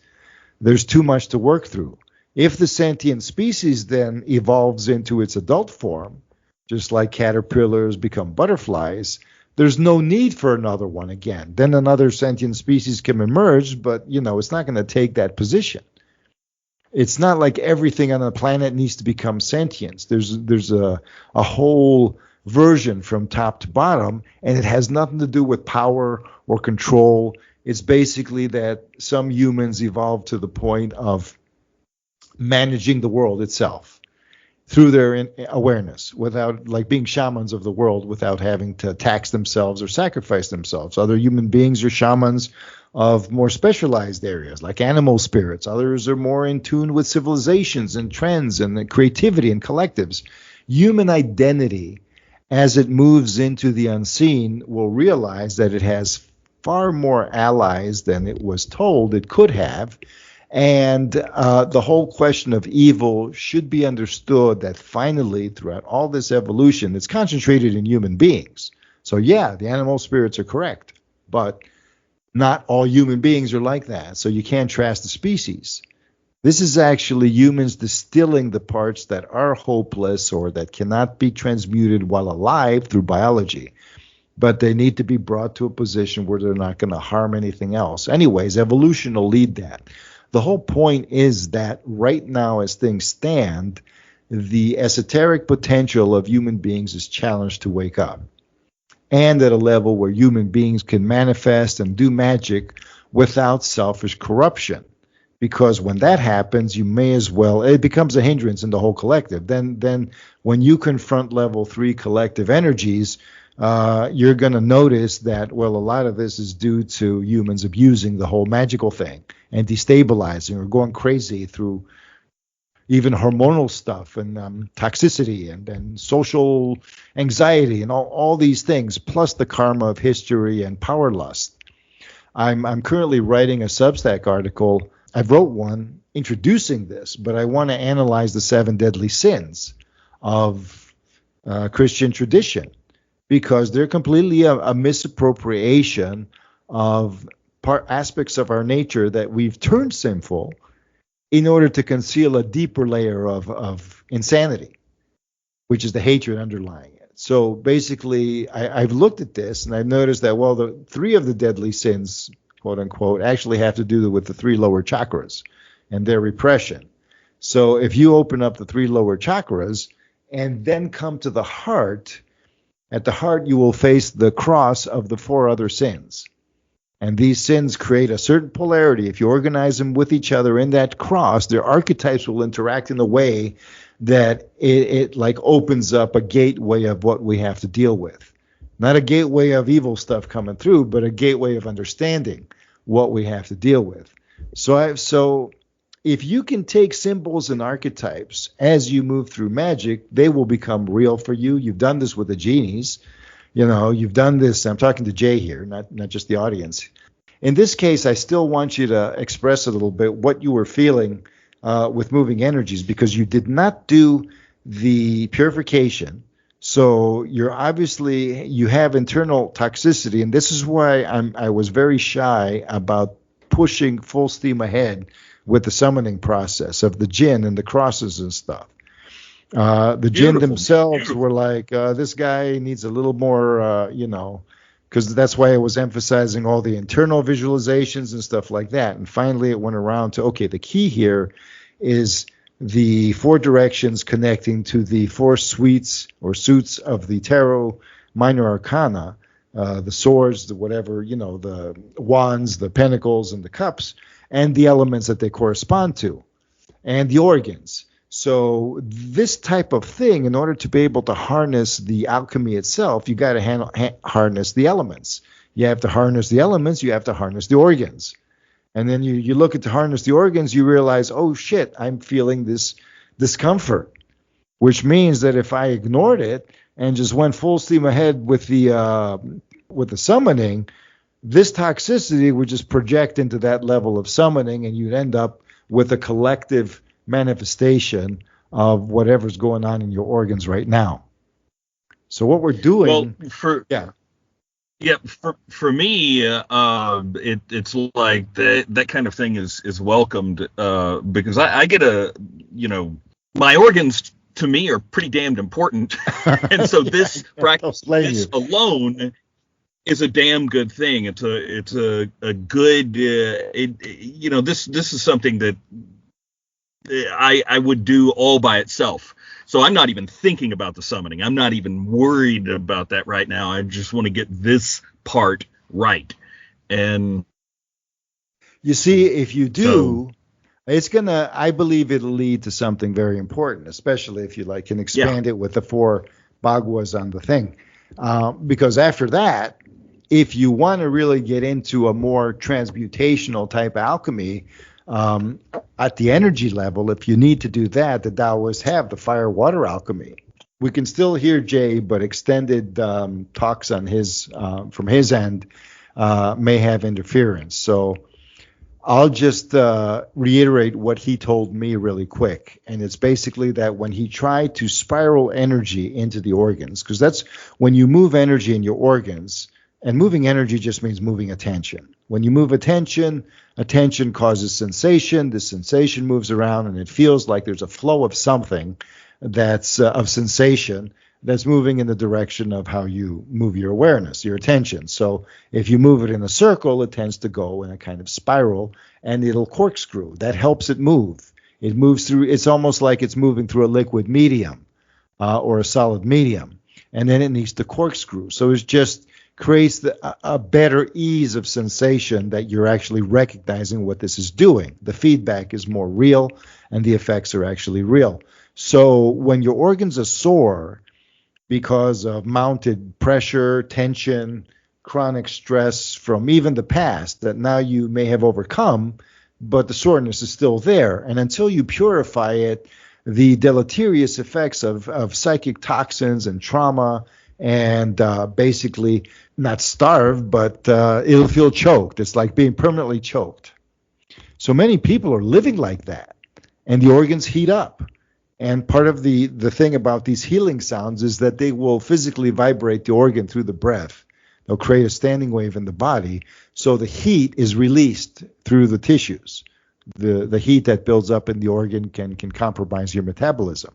There's too much to work through. If the sentient species then evolves into its adult form, just like caterpillars become butterflies, there's no need for another one again. Then another sentient species can emerge, but, it's not going to take that position. It's not like everything on the planet needs to become sentient. There's a whole version from top to bottom, and it has nothing to do with power or control. It's basically that some humans evolved to the point of managing the world itself through their awareness, without, like, being shamans of the world without having to tax themselves or sacrifice themselves. Other human beings are shamans of more specialized areas, like animal spirits. Others are more in tune with civilizations and trends and creativity and collectives. Human identity, as it moves into the unseen, will realize that it has far more allies than it was told it could have. And the whole question of evil should be understood that finally, throughout all this evolution, it's concentrated in human beings. So yeah, the animal spirits are correct, but not all human beings are like that. So you can't trash the species. This is actually humans distilling the parts that are hopeless or that cannot be transmuted while alive through biology. But they need to be brought to a position where they're not going to harm anything else. Anyways, evolution will lead that. The whole point is that right now, as things stand, the esoteric potential of human beings is challenged to wake up. And at a level where human beings can manifest and do magic without selfish corruption. Because when that happens, you may as well, it becomes a hindrance in the whole collective. Then when you confront level 3 collective energies, you're going to notice that, well, a lot of this is due to humans abusing the whole magical thing and destabilizing or going crazy through even hormonal stuff and toxicity and social anxiety and all these things, plus the karma of history and power lust. I'm currently writing a Substack article. I wrote one introducing this, but I want to analyze the 7 deadly sins of Christian tradition, because they're completely a misappropriation of aspects of our nature that we've turned sinful in order to conceal a deeper layer of insanity, which is the hatred underlying it. So basically, I've looked at this and I've noticed that, well, the 3 of the deadly sins, quote unquote, actually have to do with the 3 lower chakras and their repression. So if you open up the 3 lower chakras and then come to the heart, at the heart you will face the cross of the 4 other sins. And these sins create a certain polarity. If you organize them with each other in that cross, their archetypes will interact in a way that it like opens up a gateway of what we have to deal with. Not a gateway of evil stuff coming through, but a gateway of understanding what we have to deal with. So if you can take symbols and archetypes as you move through magic, they will become real for you. You've done this with the genies. You've done this. I'm talking to Jay here, not just the audience. In this case, I still want you to express a little bit what you were feeling with moving energies, because you did not do the purification. So you have internal toxicity, and this is why I was very shy about pushing full steam ahead with the summoning process of the jinn and the crosses and stuff. The jinn themselves were like, this guy needs a little more, because that's why I was emphasizing all the internal visualizations and stuff like that. And finally it went around to, okay, the key here is the four directions connecting to the four suites or suits of the tarot minor arcana, the swords, the whatever, the wands, the pentacles, and the cups, and the elements that they correspond to, and the organs. So this type of thing, in order to be able to harness the alchemy itself, you got to harness the elements. You have to harness the elements, you have to harness the organs. And then you look at to harness the organs, you realize, oh shit, I'm feeling this discomfort, which means that if I ignored it and just went full steam ahead with the summoning, this toxicity would just project into that level of summoning, and you'd end up with a collective manifestation of whatever's going on in your organs right now. So what we're doing, for me, it's like that kind of thing is welcomed because I get my organs to me are pretty damned important, and so this practice alone is a damn good thing. It's a good this is something that I would do all by itself. So I'm not even thinking about the summoning. I'm not even worried about that right now. I just want to get this part right. And you see, if you do, it's gonna, I believe it'll lead to something very important, especially if you can expand it with the four bagwas on the thing. Because after that, if you want to really get into a more transmutational type alchemy, at the energy level, if you need to do that, the Taoists have the fire-water alchemy. We can still hear Jay, but extended talks on his from his end may have interference. So I'll just reiterate what he told me really quick. And it's basically that when he tried to spiral energy into the organs, because that's when you move energy in your organs, and moving energy just means moving attention. When you move attention causes sensation. The sensation moves around, and it feels like there's a flow of something that's of sensation that's moving in the direction of how you move your awareness, your attention. So if you move it in a circle, it tends to go in a kind of spiral, and it'll corkscrew. That helps it move. It moves through. It's almost like it's moving through a liquid medium or a solid medium, and then it needs to corkscrew. So it's just creates a better ease of sensation that you're actually recognizing what this is doing. The feedback is more real, and the effects are actually real. So when your organs are sore because of mounted pressure, tension, chronic stress from even the past that now you may have overcome, but the soreness is still there. And until you purify it, the deleterious effects of psychic toxins and trauma and basically not starved, but it'll feel choked. It's like being permanently choked. So many people are living like that, and the organs heat up. And part of the thing about these healing sounds is that they will physically vibrate the organ through the breath. They'll create a standing wave in the body, so the heat is released through the tissues. The heat that builds up in the organ can compromise your metabolism.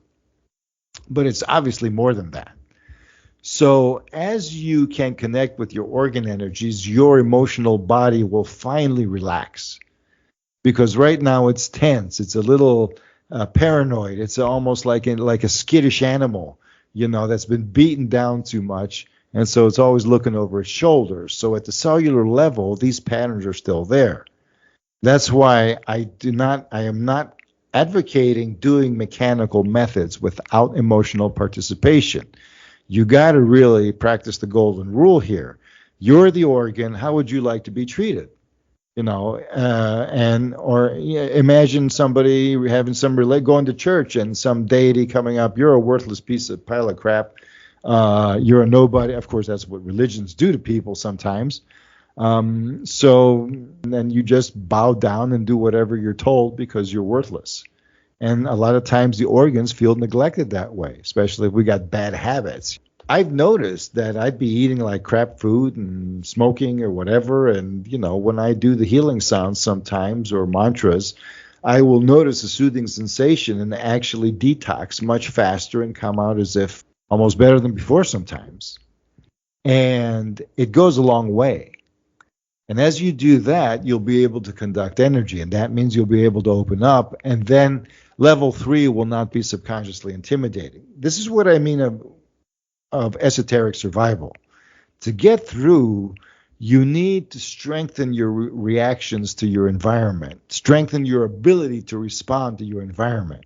But it's obviously more than that. So as you can connect with your organ energies, your emotional body will finally relax. Because right now it's tense. It's a little paranoid. It's almost like a skittish animal, that's been beaten down too much. And so it's always looking over its shoulders. So at the cellular level, these patterns are still there. That's why I am not advocating doing mechanical methods without emotional participation. You got to really practice the golden rule here. You're the organ. How would you like to be treated? Imagine somebody having going to church and some deity coming up. You're a worthless pile of crap. You're a nobody. Of course, that's what religions do to people sometimes. So then you just bow down and do whatever you're told because you're worthless. And a lot of times the organs feel neglected that way, especially if we got bad habits. I've noticed that I'd be eating like crap food and smoking or whatever. And, when I do the healing sounds sometimes or mantras, I will notice a soothing sensation and actually detox much faster and come out as if almost better than before sometimes. And it goes a long way. And as you do that, you'll be able to conduct energy, and that means you'll be able to open up, and then level 3 will not be subconsciously intimidating. This is what I mean of esoteric survival. To get through, you need to strengthen your reactions to your environment, strengthen your ability to respond to your environment.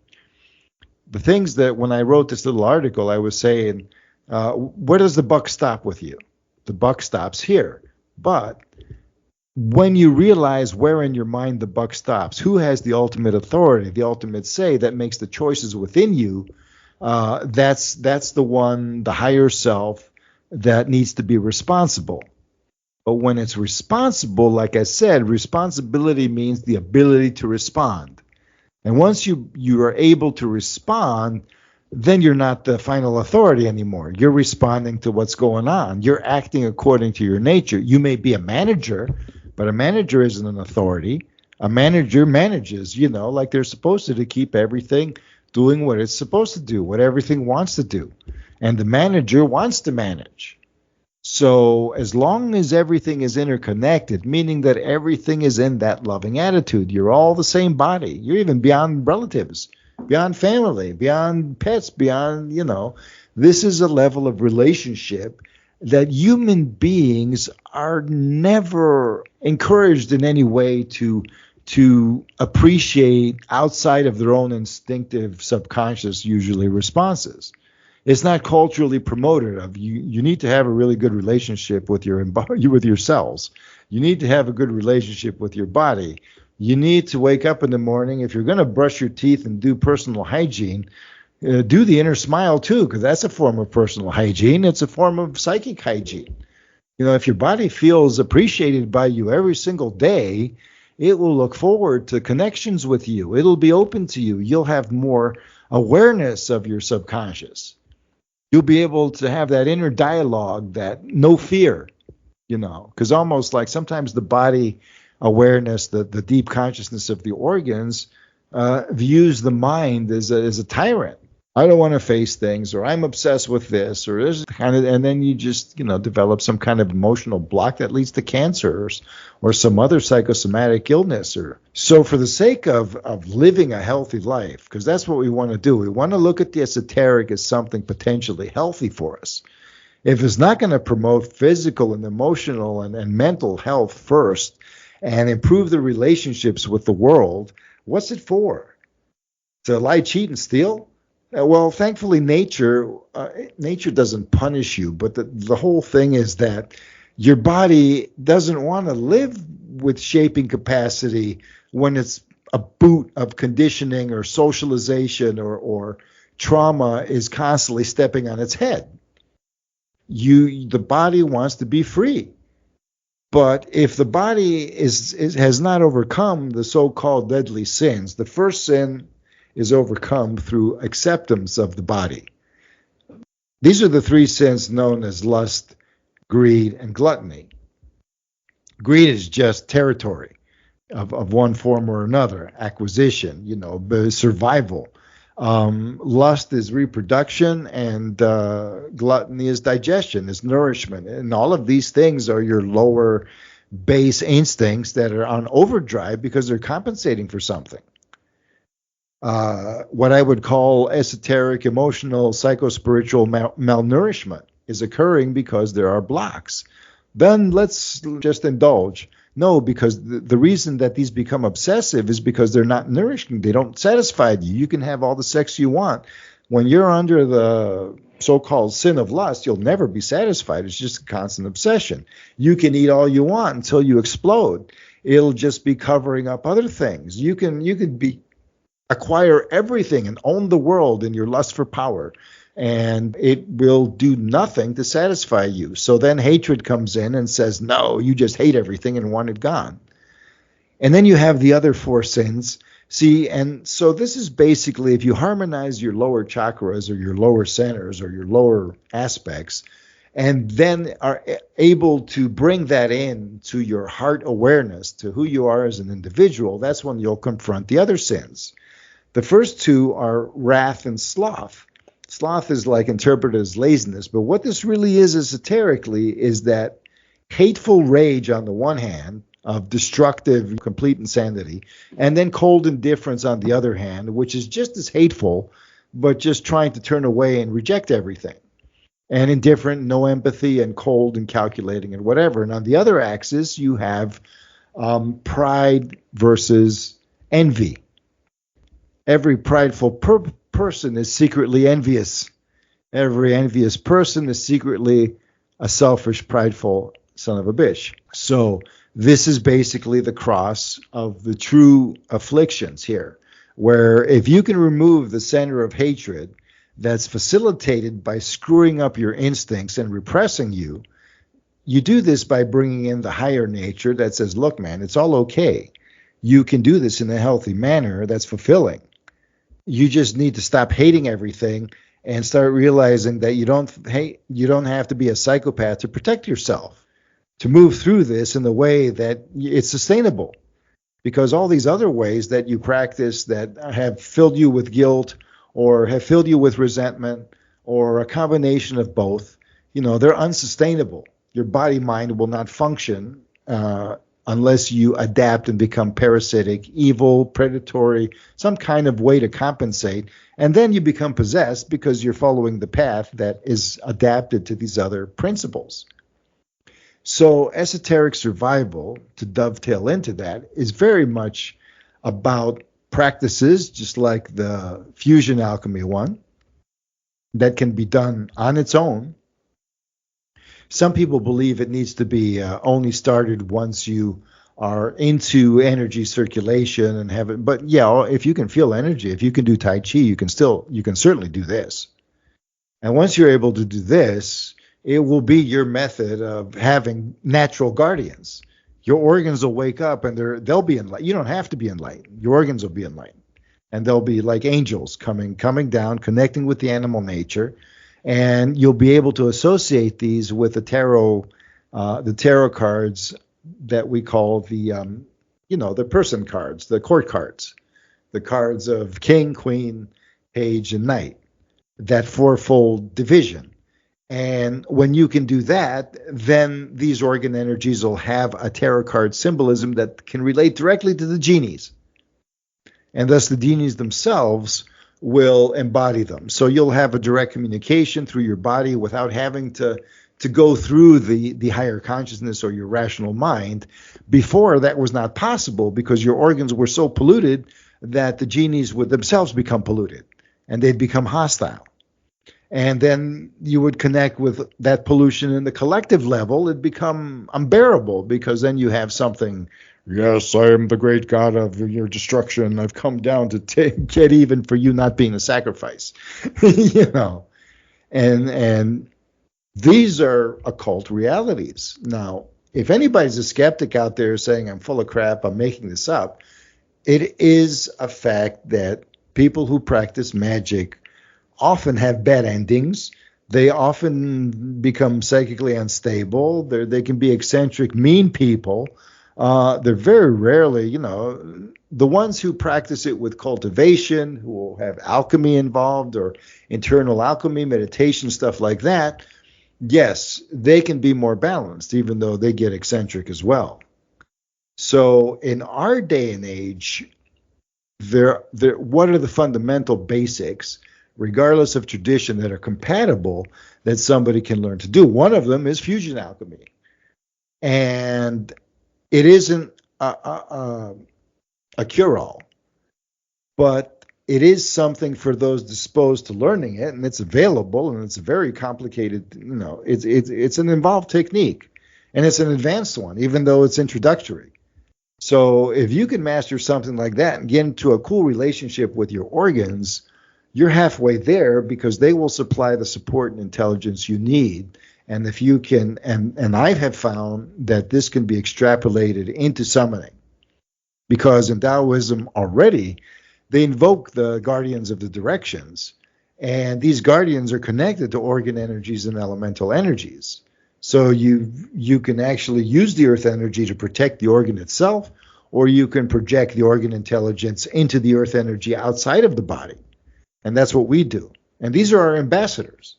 The things that when I wrote this little article, I was saying, where does the buck stop with you? The buck stops here. But when you realize where in your mind the buck stops, who has the ultimate authority, the ultimate say that makes the choices within you, that's the one, the higher self, that needs to be responsible. But when it's responsible, like I said, responsibility means the ability to respond. And once you are able to respond, then you're not the final authority anymore. You're responding to what's going on. You're acting according to your nature. You may be a manager, but a manager isn't an authority. A manager manages, like they're supposed to keep everything doing what it's supposed to do, what everything wants to do. And the manager wants to manage. So as long as everything is interconnected, meaning that everything is in that loving attitude, you're all the same body. You're even beyond relatives, beyond family, beyond pets, beyond, this is a level of relationship that human beings are never encouraged in any way to appreciate outside of their own instinctive subconscious, usually, responses. It's not culturally promoted. You need to have a really good relationship with your cells. You need to have a good relationship with your body. You need to wake up in the morning. If you're going to brush your teeth and do personal hygiene, do the inner smile too, because that's a form of personal hygiene. It's a form of psychic hygiene. If your body feels appreciated by you every single day, it will look forward to connections with you. It'll be open to you. You'll have more awareness of your subconscious. You'll be able to have that inner dialogue, that no fear, because almost like sometimes the body awareness, the deep consciousness of the organs, views the mind as a tyrant. I don't want to face things, or I'm obsessed with this, or this kind of, and then you just, develop some kind of emotional block that leads to cancer or some other psychosomatic illness. So for the sake of living a healthy life, because that's what we want to do, we want to look at the esoteric as something potentially healthy for us. If it's not going to promote physical and emotional and mental health first and improve the relationships with the world, what's it for? To lie, cheat, and steal? Well, thankfully, nature doesn't punish you, but the whole thing is that your body doesn't want to live with shaping capacity when it's a boot of conditioning or socialization or trauma is constantly stepping on its head. The body wants to be free. But if the body has not overcome the so-called deadly sins, the first sin is overcome through acceptance of the body. These are the 3 sins known as lust, greed, and gluttony. Greed is just territory of one form or another, acquisition, survival. Lust is reproduction, and gluttony is digestion, is nourishment. And all of these things are your lower base instincts that are on overdrive because they're compensating for something. What I would call esoteric, emotional, psychospiritual malnourishment is occurring because there are blocks. Then let's just indulge. No, because the reason that these become obsessive is because they're not nourishing. They don't satisfy you. You can have all the sex you want. When you're under the so-called sin of lust, you'll never be satisfied. It's just a constant obsession. You can eat all you want until you explode. It'll just be covering up other things. You can acquire everything and own the world in your lust for power, and it will do nothing to satisfy you. So then hatred comes in and says, no, you just hate everything and want it gone. And then you have the other 4 sins. See, and so this is basically, if you harmonize your lower chakras or your lower centers or your lower aspects, and then are able to bring that in to your heart awareness, to who you are as an individual, that's when you'll confront the other sins. The first 2 are wrath and sloth. Sloth is like interpreted as laziness, but what this really is esoterically is that hateful rage on the one hand, of destructive, complete insanity, and then cold indifference on the other hand, which is just as hateful, but just trying to turn away and reject everything. And indifferent, no empathy, and cold and calculating and whatever. And on the other axis, you have pride versus envy. Every prideful person is secretly envious. Every envious person is secretly a selfish, prideful son of a bitch. So this is basically the cross of the true afflictions here, where if you can remove the center of hatred that's facilitated by screwing up your instincts and repressing you, you do this by bringing in the higher nature that says, look, man, it's all okay. You can do this in a healthy manner that's fulfilling. You just need to stop hating everything and start realizing that you don't have to be a psychopath to protect yourself, to move through this in the way that it's sustainable. Because all these other ways that you practice that have filled you with guilt or have filled you with resentment or a combination of both, they're unsustainable. Your body mind will not function unless you adapt and become parasitic, evil, predatory, some kind of way to compensate. And then you become possessed because you're following the path that is adapted to these other principles. So esoteric survival, to dovetail into that, is very much about practices, just like the fusion alchemy one, that can be done on its own. Some people believe it needs to be only started once you are into energy circulation and have it. But yeah, if you can feel energy, if you can do Tai Chi, you can certainly do this. And once you're able to do this, it will be your method of having natural guardians. Your organs will wake up and they'll be enlightened. You don't have to be enlightened. Your organs will be enlightened. And they'll be like angels coming down, connecting with the animal nature. And you'll be able to associate these with the tarot cards that we call the person cards, the court cards, the cards of king, queen, page, and knight, that fourfold division. And when you can do that, then these organ energies will have a tarot card symbolism that can relate directly to the genies. And thus the genies themselves will embody them. So you'll have a direct communication through your body without having to go through the higher consciousness or your rational mind. Before, that was not possible because your organs were so polluted that the genies would themselves become polluted and they'd become hostile. And then you would connect with that pollution in the collective level. It'd become unbearable because then you have something, yes, I am the great God of your destruction. I've come down to get even for you not being a sacrifice. And these are occult realities. Now, if anybody's a skeptic out there saying I'm full of crap, I'm making this up, it is a fact that people who practice magic often have bad endings. They often become psychically unstable. They can be eccentric, mean people. They're very rarely, the ones who practice it with cultivation, who will have alchemy involved or internal alchemy, meditation, stuff like that. Yes, they can be more balanced, even though they get eccentric as well. So in our day and age, what are the fundamental basics, regardless of tradition, that are compatible that somebody can learn to do? One of them is fusion alchemy. And it isn't a cure-all, but it is something for those disposed to learning it, and it's available, and it's a very complicated, it's an involved technique, and it's an advanced one, even though it's introductory. So if you can master something like that and get into a cool relationship with your organs, you're halfway there because they will supply the support and intelligence you need. And if you can, and I have found that this can be extrapolated into summoning, because in Taoism already, they invoke the guardians of the directions, and these guardians are connected to organ energies and elemental energies. So you can actually use the earth energy to protect the organ itself, or you can project the organ intelligence into the earth energy outside of the body. And that's what we do. And these are our ambassadors.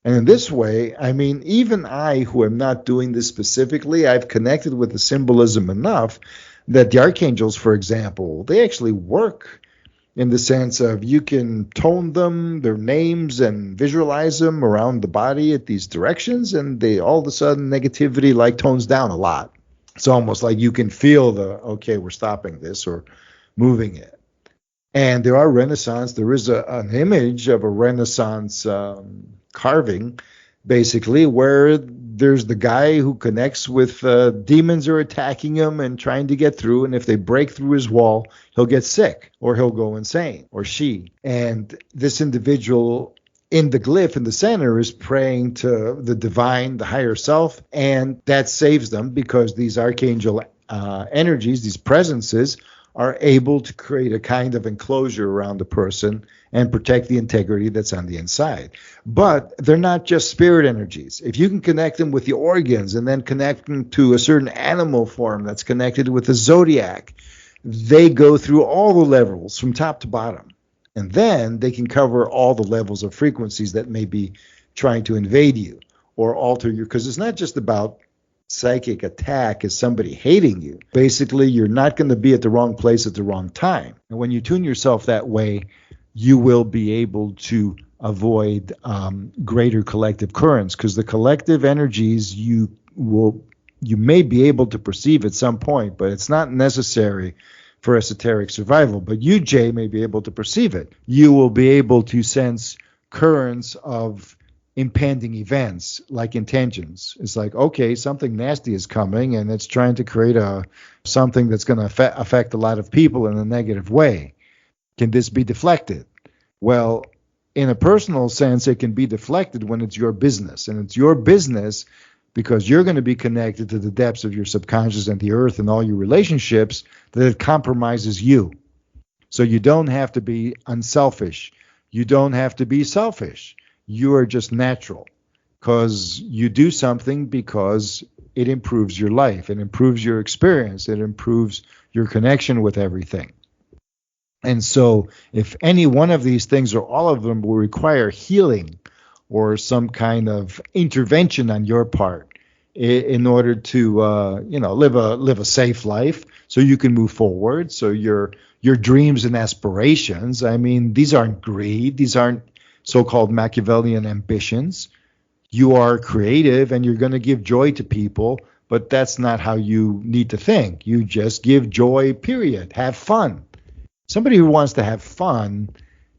And in this way, I mean, even I, who am not doing this specifically, I've connected with the symbolism enough that the archangels, for example, they actually work in the sense of you can tone them, their names, and visualize them around the body at these directions, and they all of a sudden negativity like tones down a lot. It's almost like you can feel okay, we're stopping this or moving it. And there is an image of a Renaissance carving, basically, where there's the guy who connects with demons are attacking him and trying to get through. And if they break through his wall, he'll get sick or he'll go insane, or she. And this individual in the glyph in the center is praying to the divine, the higher self, and that saves them because these archangel energies, these presences, are able to create a kind of enclosure around the person and protect the integrity that's on the inside. But they're not just spirit energies. If you can connect them with the organs and then connect them to a certain animal form that's connected with the zodiac, they go through all the levels from top to bottom. And then they can cover all the levels of frequencies that may be trying to invade you or alter you, because it's not just about psychic attack as somebody hating you. Basically, you're not going to be at the wrong place at the wrong time. And when you tune yourself that way, you will be able to avoid greater collective currents, because the collective energies you may be able to perceive at some point, but it's not necessary for esoteric survival. But you, Jay, may be able to perceive it. You will be able to sense currents of impending events, like intentions. It's like, okay, something nasty is coming and it's trying to create something that's going to affect a lot of people in a negative way. Can this be deflected? Well, in a personal sense, it can be deflected when it's your business. And it's your business because you're going to be connected to the depths of your subconscious and the earth and all your relationships, that it compromises you. So you don't have to be unselfish. You don't have to be selfish. You are just natural, because you do something because it improves your life, it improves your experience, it improves your connection with everything. And so if any one of these things or all of them will require healing or some kind of intervention on your part in order to live a safe life so you can move forward, so your dreams and aspirations, I mean, these aren't greed, these aren't so-called Machiavellian ambitions. You are creative and you're going to give joy to people, but that's not how you need to think. You just give joy, period. Have fun. Somebody who wants to have fun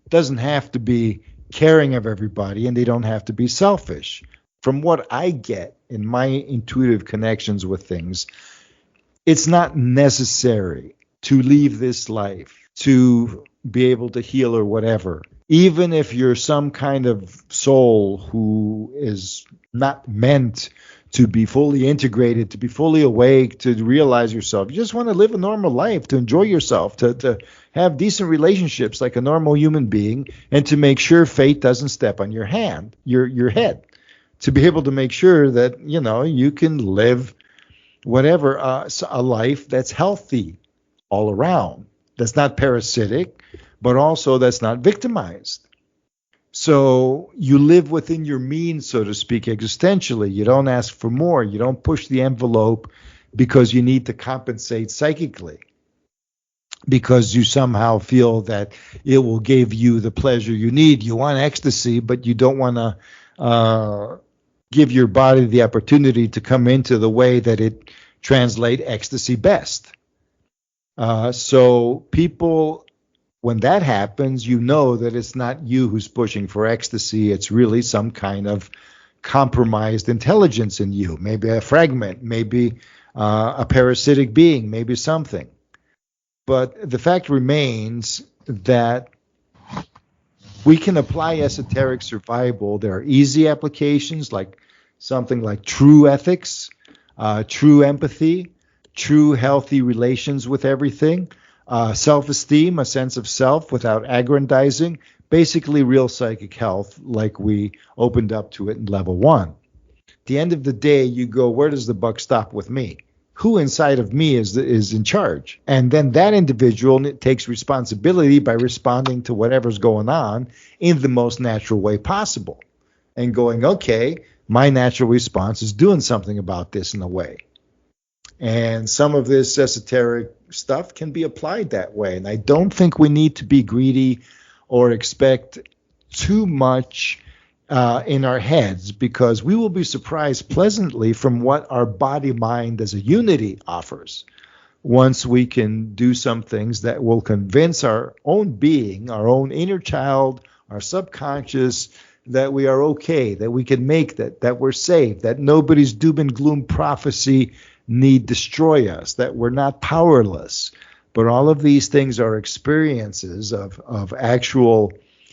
doesn't have to be caring of everybody, and they don't have to be selfish. From what I get in my intuitive connections with things, it's not necessary to leave this life to be able to heal or whatever. Even if you're some kind of soul who is not meant to be fully integrated, to be fully awake, to realize yourself. You just want to live a normal life, to enjoy yourself, to have decent relationships like a normal human being, and to make sure fate doesn't step on your hand, your head. To be able to make sure that, you can live whatever, a life that's healthy all around, that's not parasitic, but also that's not victimized. So you live within your means, so to speak, existentially. You don't ask for more. You don't push the envelope because you need to compensate psychically, because you somehow feel that it will give you the pleasure you need. You want ecstasy, but you don't want to give your body the opportunity to come into the way that it translates ecstasy best. So people, when that happens, you know that it's not you who's pushing for ecstasy. It's really some kind of compromised intelligence in you, maybe a fragment, maybe a parasitic being, maybe something. But the fact remains that we can apply esoteric survival. There are easy applications, like something like true ethics, true empathy, true healthy relations with everything, self-esteem, a sense of self without aggrandizing, basically real psychic health like we opened up to it in level 1. At the end of the day, you go, where does the buck stop with me? Who inside of me is in charge? And then that individual takes responsibility by responding to whatever's going on in the most natural way possible. and going, okay, my natural response is doing something about this in a way. And some of this esoteric stuff can be applied that way. And I don't think we need to be greedy or expect too much in our heads, because we will be surprised pleasantly from what our body mind as a unity offers once we can do some things that will convince our own being, our own inner child, our subconscious, that we are okay, that we can make that we're safe, that nobody's doom and gloom prophecy need destroy us, that we're not powerless. But all of these things are experiences of actual,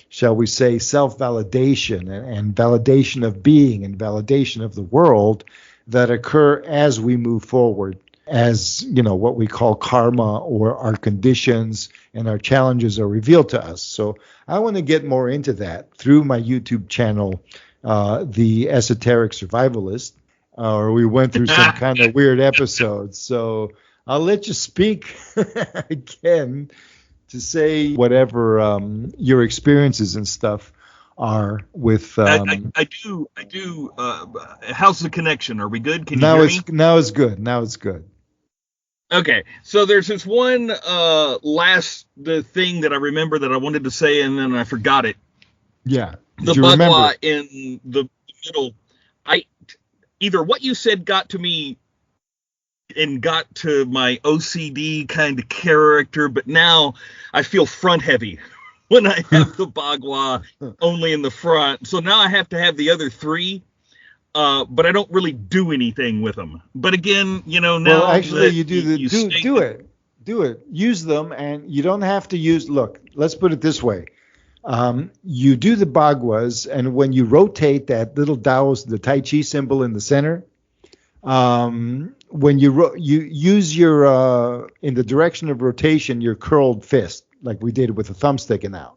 shall we say, self-validation and validation of being and validation of the world that occur as we move forward, as, what we call karma, or our conditions and our challenges are revealed to us. So I want to get more into that through my YouTube channel, The Esoteric Survivalist, or we went through some kind of weird episodes. So I'll let you speak again to say whatever your experiences and stuff are with. I do. How's the connection? Are we good? Can you hear me? Now it's good. Now it's good. Okay, so there's this one the thing that I remember that I wanted to say, and then I forgot it. Yeah, the Bagua in the middle. Either what you said got to me and got to my OCD kind of character, but now I feel front heavy when I have the Bagua only in the front. So now I have to have the other three. But I don't really do anything with them. But again, now. Well, actually, you do it. Use them, and you don't have to use. Look, let's put it this way: you do the Baguas, and when you rotate that little Taoist, the Tai Chi symbol in the center, when you use your in the direction of rotation, your curled fist, like we did with the thumb sticking out.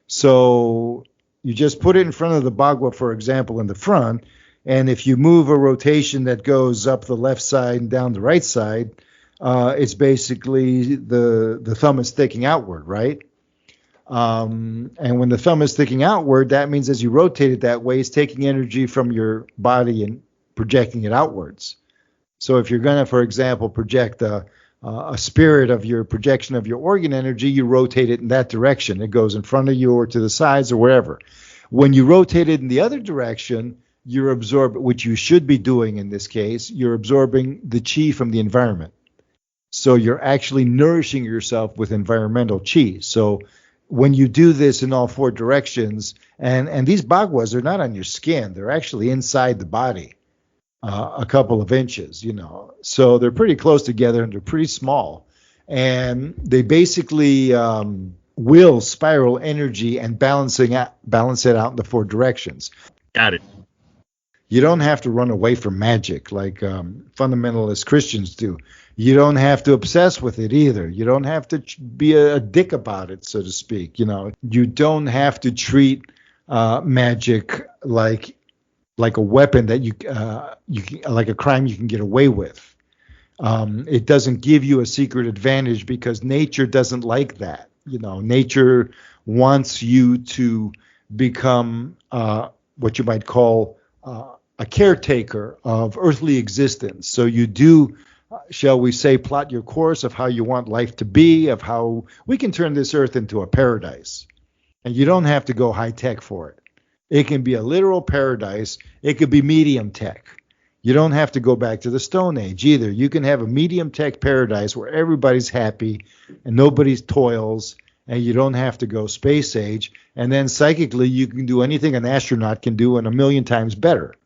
So you just put it in front of the Bagua, for example, in the front. And if you move a rotation that goes up the left side and down the right side, it's basically the thumb is sticking outward, right? And when the thumb is sticking outward, that means as you rotate it that way, it's taking energy from your body and projecting it outwards. So if you're going to, for example, project a spirit of your projection of your organ energy, you rotate it in that direction. It goes in front of you or to the sides or wherever. When you rotate it in the other direction, you're absorbing, which you should be doing in this case, you're absorbing the chi from the environment. So you're actually nourishing yourself with environmental chi. So when you do this in all four directions, and these Baguas are not on your skin, they're actually inside the body, a couple of inches, So they're pretty close together and they're pretty small. And they basically will spiral energy and balance it out in the four directions. Got it. You don't have to run away from magic like fundamentalist Christians do. You don't have to obsess with it either. You don't have to be a dick about it, so to speak. You don't have to treat magic like a weapon that you like a crime you can get away with. It doesn't give you a secret advantage because nature doesn't like that. Nature wants you to become what you might call a caretaker of earthly existence. So you do, shall we say, plot your course of how you want life to be, of how we can turn this earth into a paradise. And you don't have to go high tech for it. It can be a literal paradise. It could be medium tech. You don't have to go back to the Stone Age either. You can have a medium tech paradise where everybody's happy and nobody toils, and you don't have to go space age. And then psychically, you can do anything an astronaut can do and 1,000,000 times better.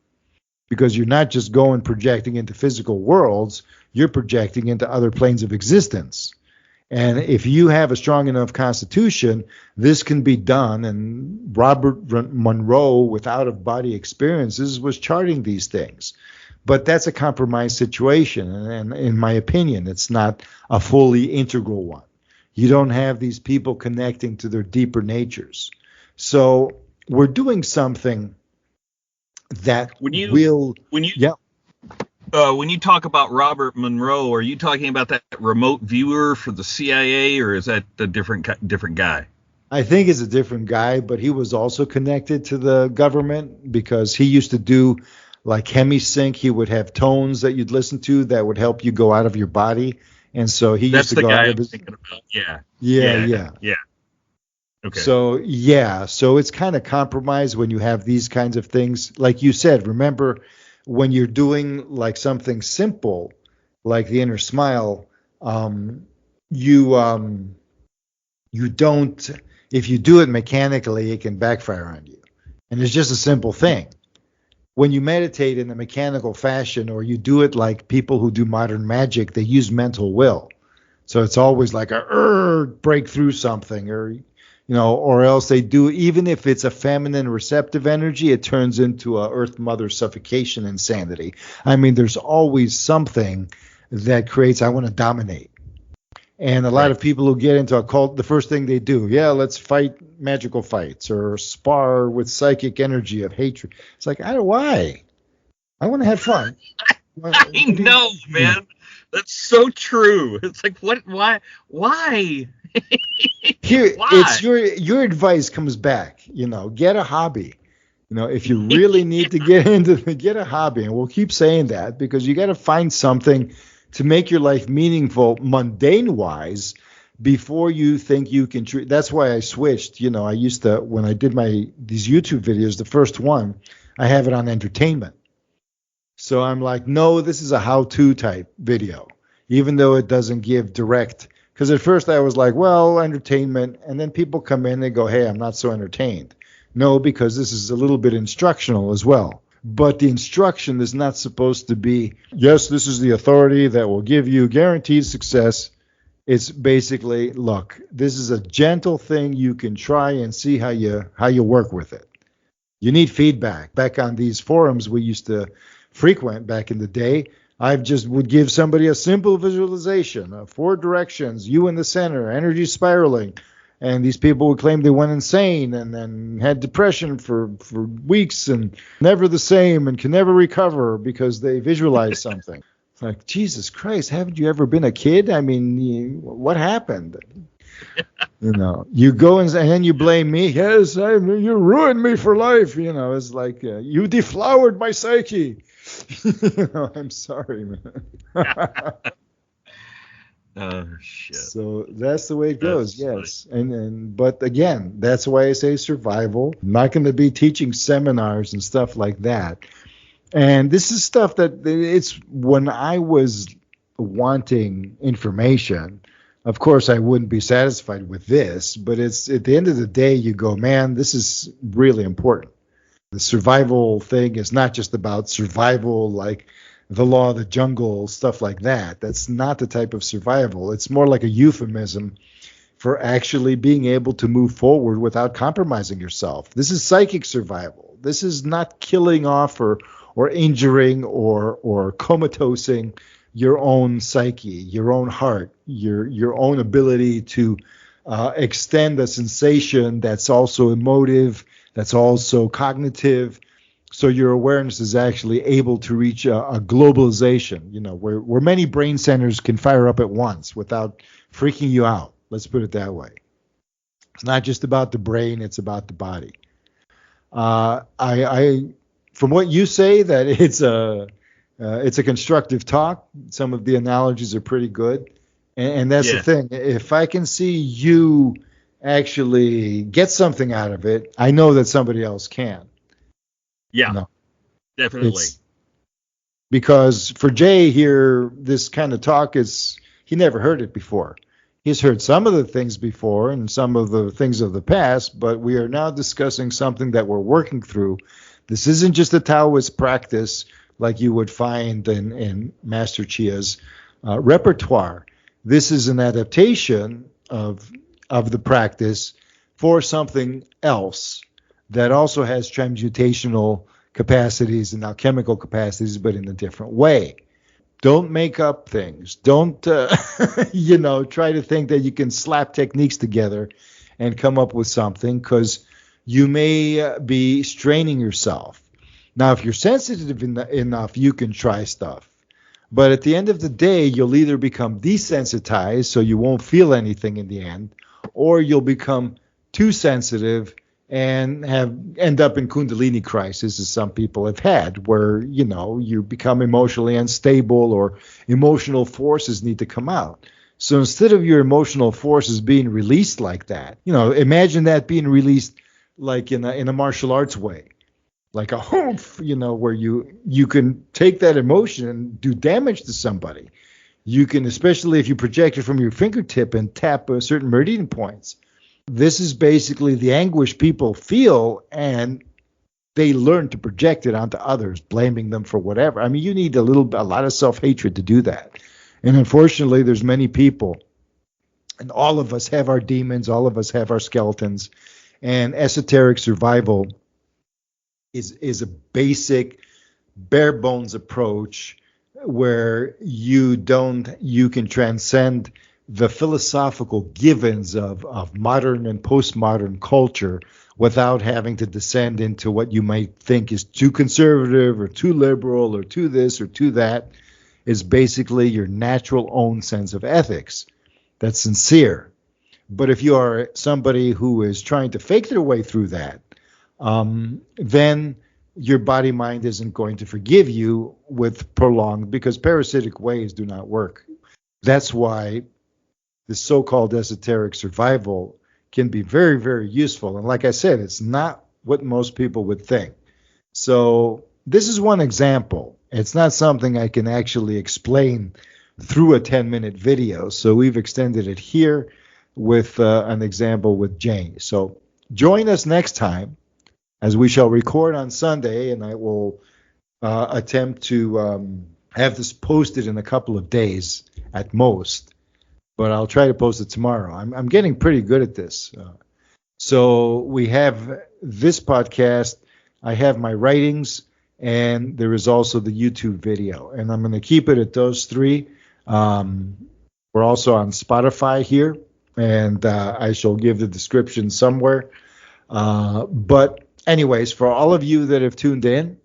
Because you're not just projecting into physical worlds, you're projecting into other planes of existence. And if you have a strong enough constitution, this can be done. And Robert Monroe, with out-of-body experiences, was charting these things. But that's a compromised situation. And in my opinion, it's not a fully integral one. You don't have these people connecting to their deeper natures. So we're doing something that when you talk about Robert Monroe, are you talking about that remote viewer for the CIA, or is that a different guy? I think is a different guy, but he was also connected to the government because he used to do like hemisync. He would have tones that you'd listen to that would help you go out of your body. And so he used That's to the go out guy of I'm his. thinking about. Yeah. Yeah, Yeah. yeah. Yeah. Okay. So, yeah. So it's kind of compromised when you have these kinds of things. Like you said, remember when you're doing like something simple, like the inner smile, you you don't, if you do it mechanically, it can backfire on you. And it's just a simple thing. When you meditate in a mechanical fashion, or you do it like people who do modern magic, they use mental will. So it's always like a break through something, or or else they do, even if it's a feminine receptive energy, it turns into a Earth Mother suffocation insanity. I mean, there's always something that creates, I want to dominate. And a lot of people who get into a cult, the first thing they do, let's fight magical fights or spar with psychic energy of hatred. It's like, why? I want to have fun. I know, man. That's so true. It's like, what? Why? Here, Why? it's your advice comes back. Get a hobby. If you really need to get a hobby, and we'll keep saying that because you got to find something to make your life meaningful, mundane wise, before you think you can treat. That's why I switched. I used to, when I did these YouTube videos, the first one, I have it on entertainment. So I'm like, no, this is a how-to type video, even though it doesn't give direct. Because at first I was like, well, entertainment, and then people come in and go, hey, I'm not so entertained. No, because this is a little bit instructional as well. But the instruction is not supposed to be, yes, this is the authority that will give you guaranteed success. It's basically, look, this is a gentle thing. You can try and see how you work with it. You need feedback. Back on these forums we used to frequent back in the day, I just would give somebody a simple visualization of 4 directions, you in the center, energy spiraling. And these people would claim they went insane and then had depression for weeks and never the same and can never recover because they visualized something. It's like, Jesus Christ, haven't you ever been a kid? I mean, what happened? You go and then you blame me. Yes, you ruined me for life. It's like you deflowered my psyche. I'm sorry, man. Oh shit. So that's the way it goes. Yes. But again, that's why I say survival. I'm not going to be teaching seminars and stuff like that. And this is stuff that it's when I was wanting information, of course I wouldn't be satisfied with this, but it's at the end of the day you go, man, this is really important. The survival thing is not just about survival like the law of the jungle, stuff like that. That's not the type of survival. It's more like a euphemism for actually being able to move forward without compromising yourself. This is psychic survival. This is not killing off or injuring or comatosing your own psyche, your own heart, your own ability to extend a sensation that's also emotive, that's also cognitive. So your awareness is actually able to reach a globalization, where many brain centers can fire up at once without freaking you out. Let's put it that way. It's not just about the brain; it's about the body. I from what you say, that it's a constructive talk. Some of the analogies are pretty good, and that's the thing. If I can see you actually get something out of it, I know that somebody else can. Yeah, definitely. Because for Jay here, this kind of talk he never heard it before. He's heard some of the things before and some of the things of the past, but we are now discussing something that we're working through. This isn't just a Taoist practice like you would find in Master Chia's repertoire. This is an adaptation of the practice for something else that also has transmutational capacities and alchemical capacities, but in a different way. Don't make up things. Don't, try to think that you can slap techniques together and come up with something, because you may be straining yourself. Now, if you're sensitive enough, you can try stuff. But at the end of the day, you'll either become desensitized, so you won't feel anything in the end, or you'll become too sensitive and end up in Kundalini crisis, as some people have had, where, you become emotionally unstable or emotional forces need to come out. So instead of your emotional forces being released like that, imagine that being released like in a martial arts way, like a humph, where you can take that emotion and do damage to somebody. You can, especially if you project it from your fingertip and tap certain meridian points. This is basically the anguish people feel, and they learn to project it onto others, blaming them for whatever. I mean, you need a lot of self-hatred to do that. And unfortunately, there's many people, and all of us have our demons, all of us have our skeletons, and esoteric survival is a basic, bare bones approach where you can transcend the philosophical givens of modern and postmodern culture without having to descend into what you might think is too conservative or too liberal or too this or too that. Is basically your natural own sense of ethics that's sincere. But if you are somebody who is trying to fake their way through that, then your body mind isn't going to forgive you with prolonged, because parasitic ways do not work. That's why the so-called esoteric survival can be very, very useful. And like I said, it's not what most people would think. So this is one example. It's not something I can actually explain through a 10-minute video. So we've extended it here with an example with Jane. So join us next time, as we shall record on Sunday, and I will attempt to have this posted in a couple of days at most, but I'll try to post it tomorrow. I'm getting pretty good at this. So we have this podcast, I have my writings, and there is also the YouTube video, and I'm going to keep it at those three. We're also on Spotify here, and I shall give the description somewhere. But anyways, for all of you that have tuned in,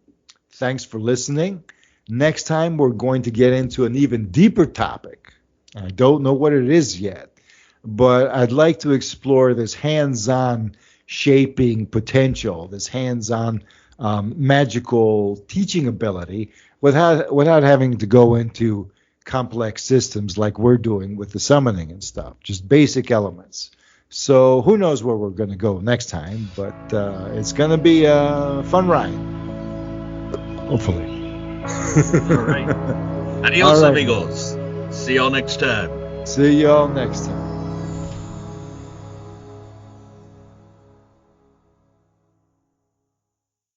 thanks for listening. Next time, we're going to get into an even deeper topic. I don't know what it is yet, but I'd like to explore this hands-on shaping potential, this hands-on magical teaching ability without having to go into complex systems like we're doing with the summoning and stuff, just basic elements. So who knows where we're going to go next time, but it's going to be a fun ride. Hopefully. All right. Adios, amigos. See y'all next time. See y'all next time.